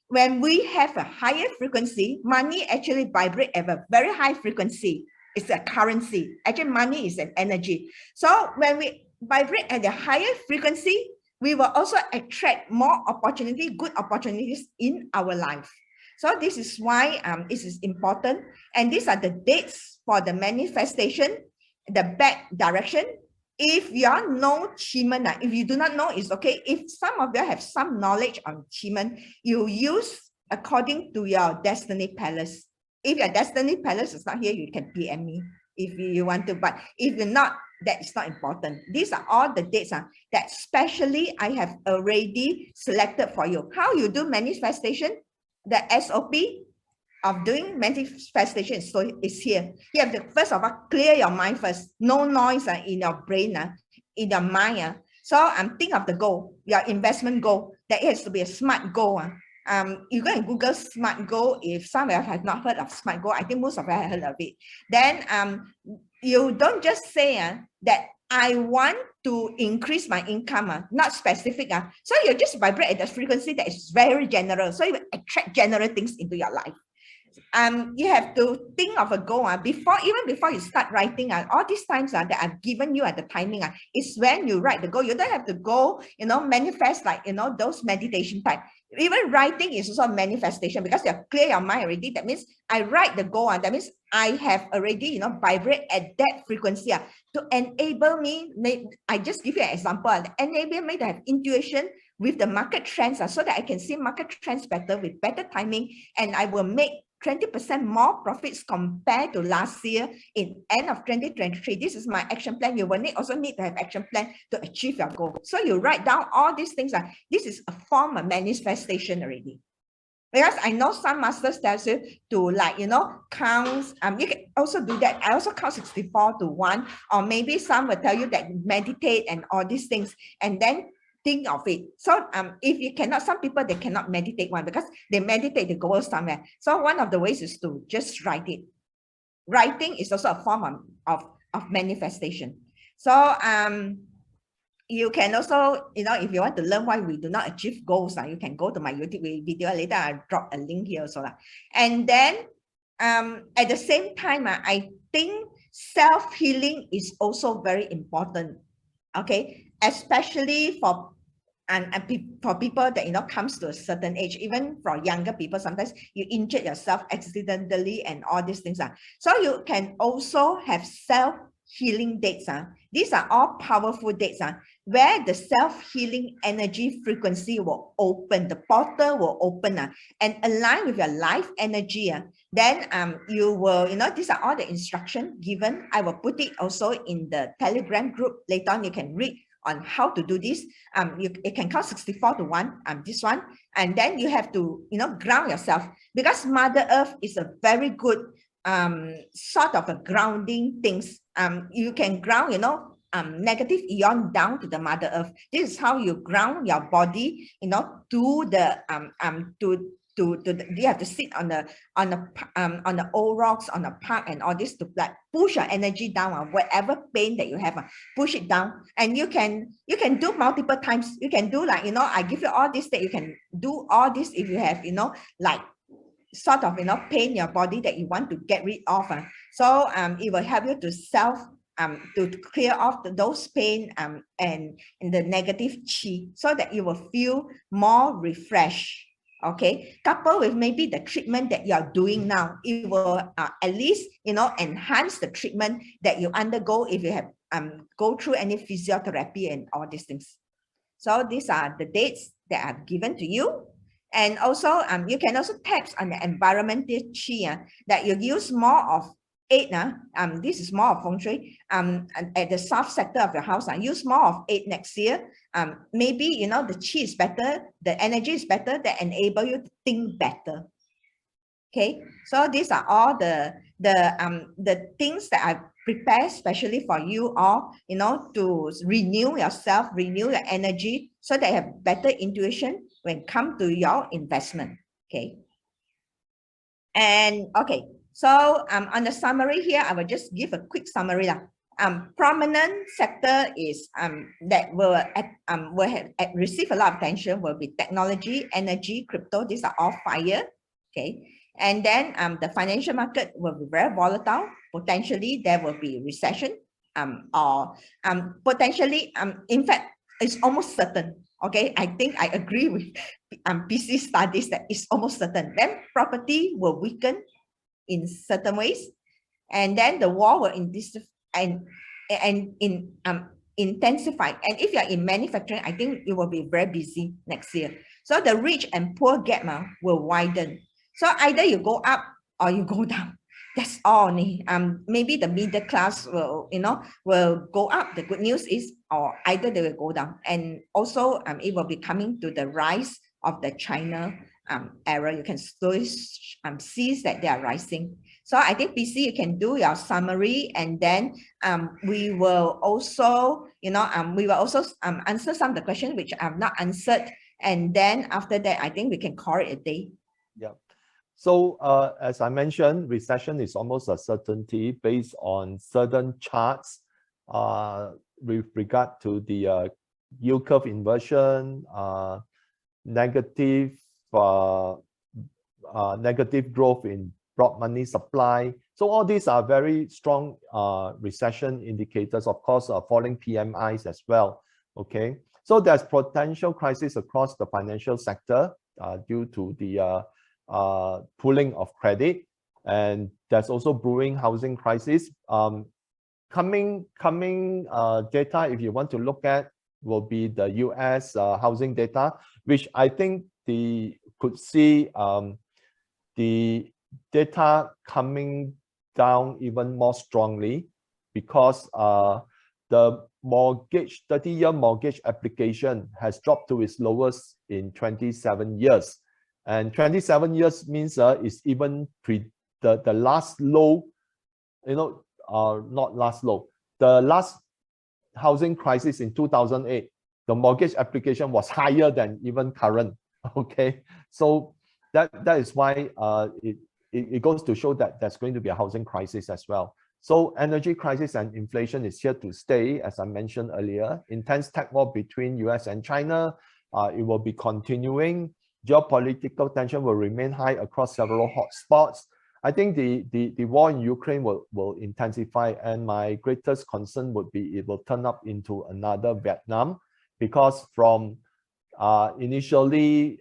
when we have a higher frequency, money actually vibrate at a very high frequency. It's a currency. Actually, money is an energy. So when we vibrate at a higher frequency, we will also attract more opportunity, good opportunities in our life. So this is why this is important. And these are the dates for the manifestation, the back direction. If you know Qi, if you do not know, it's okay. If some of you have some knowledge on Qi, you use according to your destiny palace. If your destiny palace is not here, you can PM me if you want to. But if you're not, that is not important. These are all the dates that specially I have already selected for you. How you do manifestation, the SOP of doing manifestation is here. You have to first of all clear your mind first. No noise in your brain, in your mind. So think of the goal, your investment goal. That has to be a SMART goal. You go and Google SMART goal. If some of you have not heard of SMART goal, I think most of you have heard of it. Then you don't just say that I want to increase my income, not specific. So you just vibrate at the frequency that is very general. So you attract general things into your life. You have to think of a goal before you start writing. All these times that I've given you at the timing is when you write the goal. You don't have to go, manifest like those meditation type. Even writing is also a manifestation, because you have clear your mind already. That means I write the goal. That means I have already vibrate at that frequency to enable me. I just give you an example. Enable me to have intuition with the market trends so that I can see market trends better with better timing, and I will make 20% more profits compared to last year in end of 2023. This is my action plan. You will also need to have action plan to achieve your goal. So you write down all these things. This is a form of manifestation already. Because I know some masters tells you to count. You can also do that. I also count 64 to 1, or maybe some will tell you that meditate and all these things, and then think of it. So if you cannot, some people they cannot meditate because they meditate, they go somewhere. So one of the ways is to just write it. Writing is also a form of manifestation. So you can also, if you want to learn why we do not achieve goals, you can go to my YouTube video. Later I'll drop a link here also. And then at the same time, I think self-healing is also very important. Okay, especially for for people that comes to a certain age, even for younger people, sometimes you injure yourself accidentally and all these things. So you can also have self-healing dates. These are all powerful dates where the self-healing energy frequency will open, the portal will open and align with your life energy. Then you will, these are all the instruction given. I will put it also in the Telegram group. Later on, you can read on how to do this. It can count 64 to 1, this one. And then you have to, ground yourself, because Mother Earth is a very good sort of a grounding things. You can ground, negative ion down to the Mother Earth. This is how you ground your body, to the you have to sit on the old rocks, on the park and all this, to like push your energy down, whatever pain that you have, push it down. And you can do multiple times. You can do like, I give you all this, that you can do all this if you have, like sort of, pain in your body that you want to get rid of. So it will help you to to clear off those pain and the negative chi, so that you will feel more refreshed. Okay, coupled with maybe the treatment that you're doing now, it will at least, enhance the treatment that you undergo if you have go through any physiotherapy and all these things. So these are the dates that are given to you. And also, you can also tap on the environmental chi, that you use more of 8. This is more of feng shui. At the south sector of your house, use more of 8 next year. Maybe, the chi is better, the energy is better, that enable you to think better. Okay, so these are all the things that I prepare especially for you all, to renew yourself, renew your energy, so that you have better intuition when it comes to your investment. Okay. And okay, so on the summary here, I will just give a quick summary. Prominent sector is that will receive a lot of attention will be technology, energy, crypto. These are all fire. Okay. And then the financial market will be very volatile. Potentially there will be recession, or potentially, in fact, it's almost certain. Okay, I think I agree with PC studies that it's almost certain. Then property will weaken in certain ways, and then the war will intensify. And if you're in manufacturing, I think it will be very busy next year. So the rich and poor gap will widen. So either you go up or you go down. That's all. Maybe the middle class will, will go up. The good news is, or either they will go down. And also, it will be coming to the rise of the China era. You can slowly see that they are rising. So I think PC, you can do your summary, and then we will also, answer some of the questions which I have not answered. And then after that, I think we can call it a day. Yeah. So as I mentioned, recession is almost a certainty based on certain charts with regard to the yield curve inversion, negative growth in broad money supply. So all these are very strong recession indicators. Of course, falling PMIs as well. Okay, so there's potential crisis across the financial sector due to the pooling of credit, and there's also brewing housing crisis. Coming data, if you want to look at, will be the US housing data, which I think could see the data coming down even more strongly, because the 30-year mortgage application has dropped to its lowest in 27 years. And 27 years means it's even the last low, not last low, the last housing crisis in 2008, the mortgage application was higher than even current. Okay, so that is why it goes to show that there's going to be a housing crisis as well. So energy crisis and inflation is here to stay, as I mentioned earlier. Intense tech war between US and China, it will be continuing. Geopolitical tension will remain high across several hotspots. I think the war in Ukraine will intensify, and my greatest concern would be it will turn up into another Vietnam, because from initially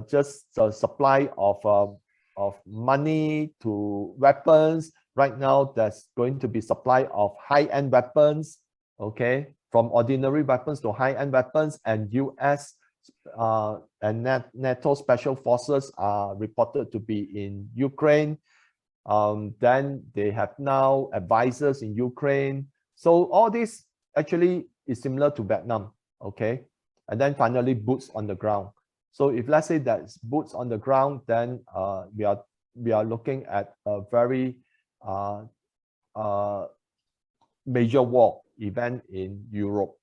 just the supply of money to weapons, right now there's going to be supply of high-end weapons, okay, from ordinary weapons to high-end weapons, and US and NATO special forces are reported to be in Ukraine. Then they have now advisors in Ukraine. So all this actually is similar to Vietnam, okay? And then finally, boots on the ground. So if let's say that's boots on the ground, then we are looking at a very major war event in Europe.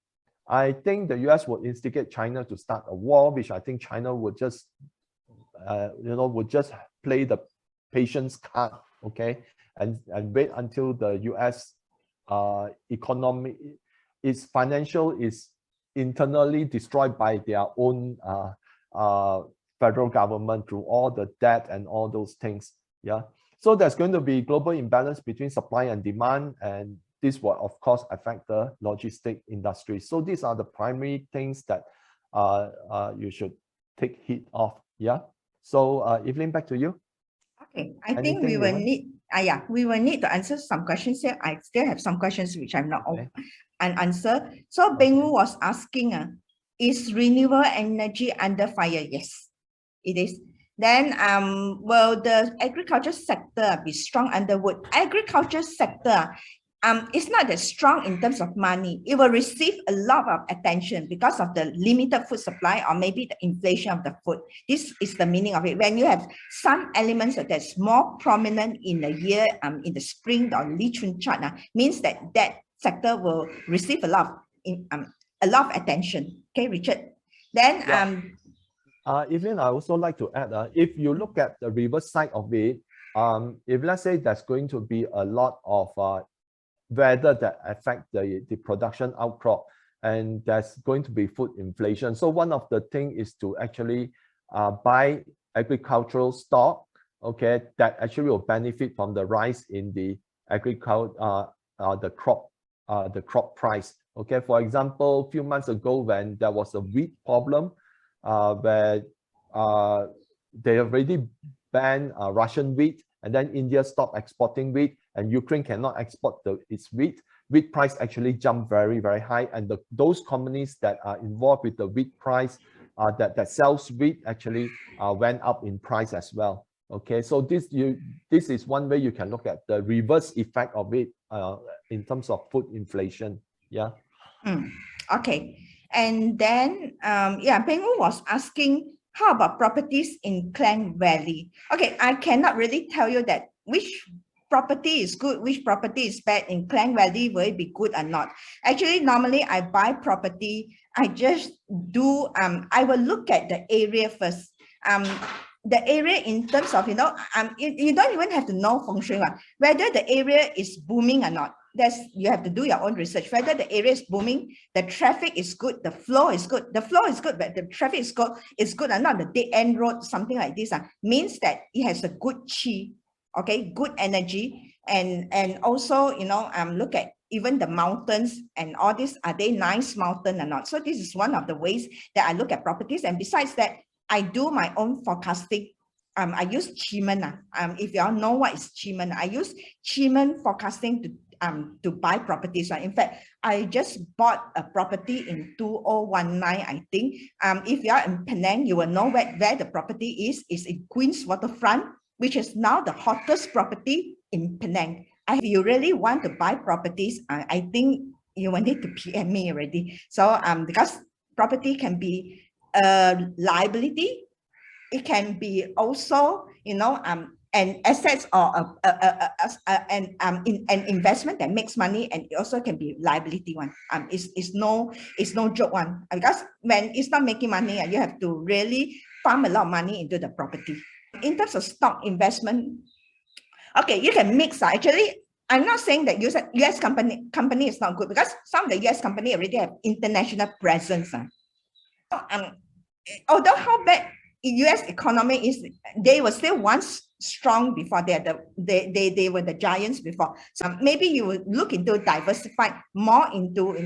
I think the US will instigate China to start a war, which I think China would just, would just play the patience card, okay, and wait until the US economy, its financial is internally destroyed by their own federal government through all the debt and all those things. Yeah. So there's going to be global imbalance between supply and demand, and this will of course affect the logistic industry. So these are the primary things that you should take heed of. Yeah. So Evelyn, back to you. Okay, I think we will need we will need to answer some questions here. I still have some questions which I'm not unanswered. So Beng Wu was asking, is renewable energy under fire? Yes, it is. Then will the agriculture sector be strong under wood? Agriculture sector it's not that strong in terms of money. It will receive a lot of attention because of the limited food supply or maybe the inflation of the food. This is the meaning of it. When you have some elements that's more prominent in the year, in the spring or Li Chun chart, means that that sector will receive a lot of attention. Okay, Richard. Then Evelyn, I also like to add, if you look at the reverse side of it, if let's say there's going to be a lot of weather that affect the production outcrop, and there's going to be food inflation. So one of the things is to actually buy agricultural stock, okay, that actually will benefit from the rise in the the crop price. Okay, for example, a few months ago when there was a wheat problem, where they already banned Russian wheat, and then India stopped exporting wheat, and Ukraine cannot export its wheat. Wheat price actually jumped very, very high, and those companies that are involved with the wheat price, that sells wheat, actually went up in price as well. Okay, so this is one way you can look at the reverse effect of it in terms of food inflation. Yeah. Okay, and then Peng Wu was asking, how about properties in Klang Valley? Okay, I cannot really tell you that which property is good, which property is bad in Klang Valley, will it be good or not? Actually, normally I buy property, I just do, I will look at the area first. The area in terms of, you don't even have to know feng shui, whether the area is booming or not. You have to do your own research, whether the area is booming, the traffic is good, the flow is good. The flow is good, but the traffic is good or not, the dead end road, something like this, means that it has a good chi, okay, good energy. And also, look at even the mountains and all this, are they nice mountain or not? So this is one of the ways that I look at properties. And besides that, I do my own forecasting. I use Chiman. If you all know what is Chiman, I use Chiman forecasting to buy properties. In fact, I just bought a property in 2019, I think. If you are in Penang, you will know where the property is. It's in Queen's Waterfront, which is now the hottest property in Penang. If you really want to buy properties, I think you will need to PM me already. So because property can be a liability, it can be also, an assets or an investment that makes money, and it also can be liability one. It's no joke one, because when it's not making money, you have to really pump a lot of money into the property. In terms of stock investment, okay, you can mix. Actually, I'm not saying that US company is not good, because some of the US company already have international presence. Although how bad US economy is, they were still once strong before. They were the giants before. So maybe you would look into diversified more into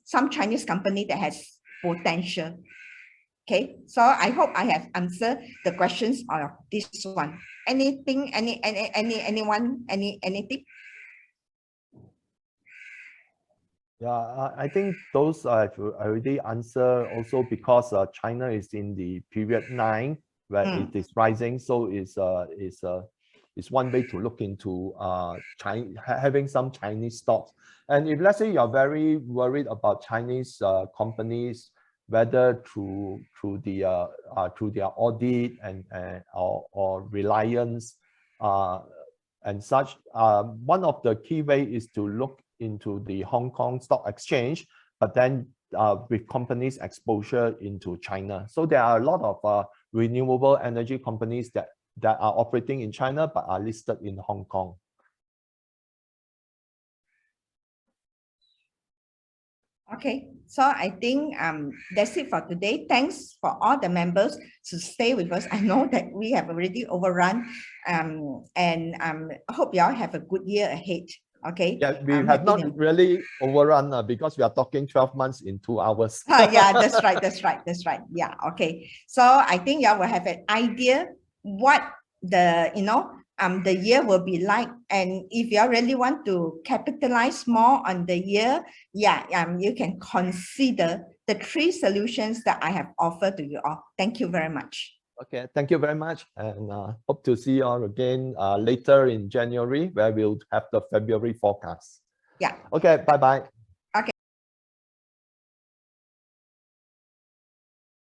some Chinese company that has potential. Okay, so I hope I have answered the questions on this one. Anything, anyone, anything? Yeah, I think those I've already answered also because China is in the period 9 where it is rising, so it's one way to look into having some Chinese stocks. And if let's say you're very worried about Chinese companies, whether through their audit and or reliance and such, one of the key way is to look into the Hong Kong Stock Exchange, but then with companies exposure into China. So there are a lot of renewable energy companies that are operating in China but are listed in Hong Kong. Okay, so I think that's it for today. Thanks for all the members to stay with us. I know that we have already overrun, and I hope you all have a good year ahead. Okay. Yeah, we have not really overrun because we are talking 12 months in 2 hours. Yeah, that's right. That's right. That's right. Yeah. Okay. So I think y'all will have an idea what the year will be like, and if you really want to capitalize more on the year, you can consider the 3 solutions that I have offered to you all. Thank you very much. Okay, thank you very much, and hope to see you all again later in January, where we'll have the February forecast. Yeah. Okay, bye-bye.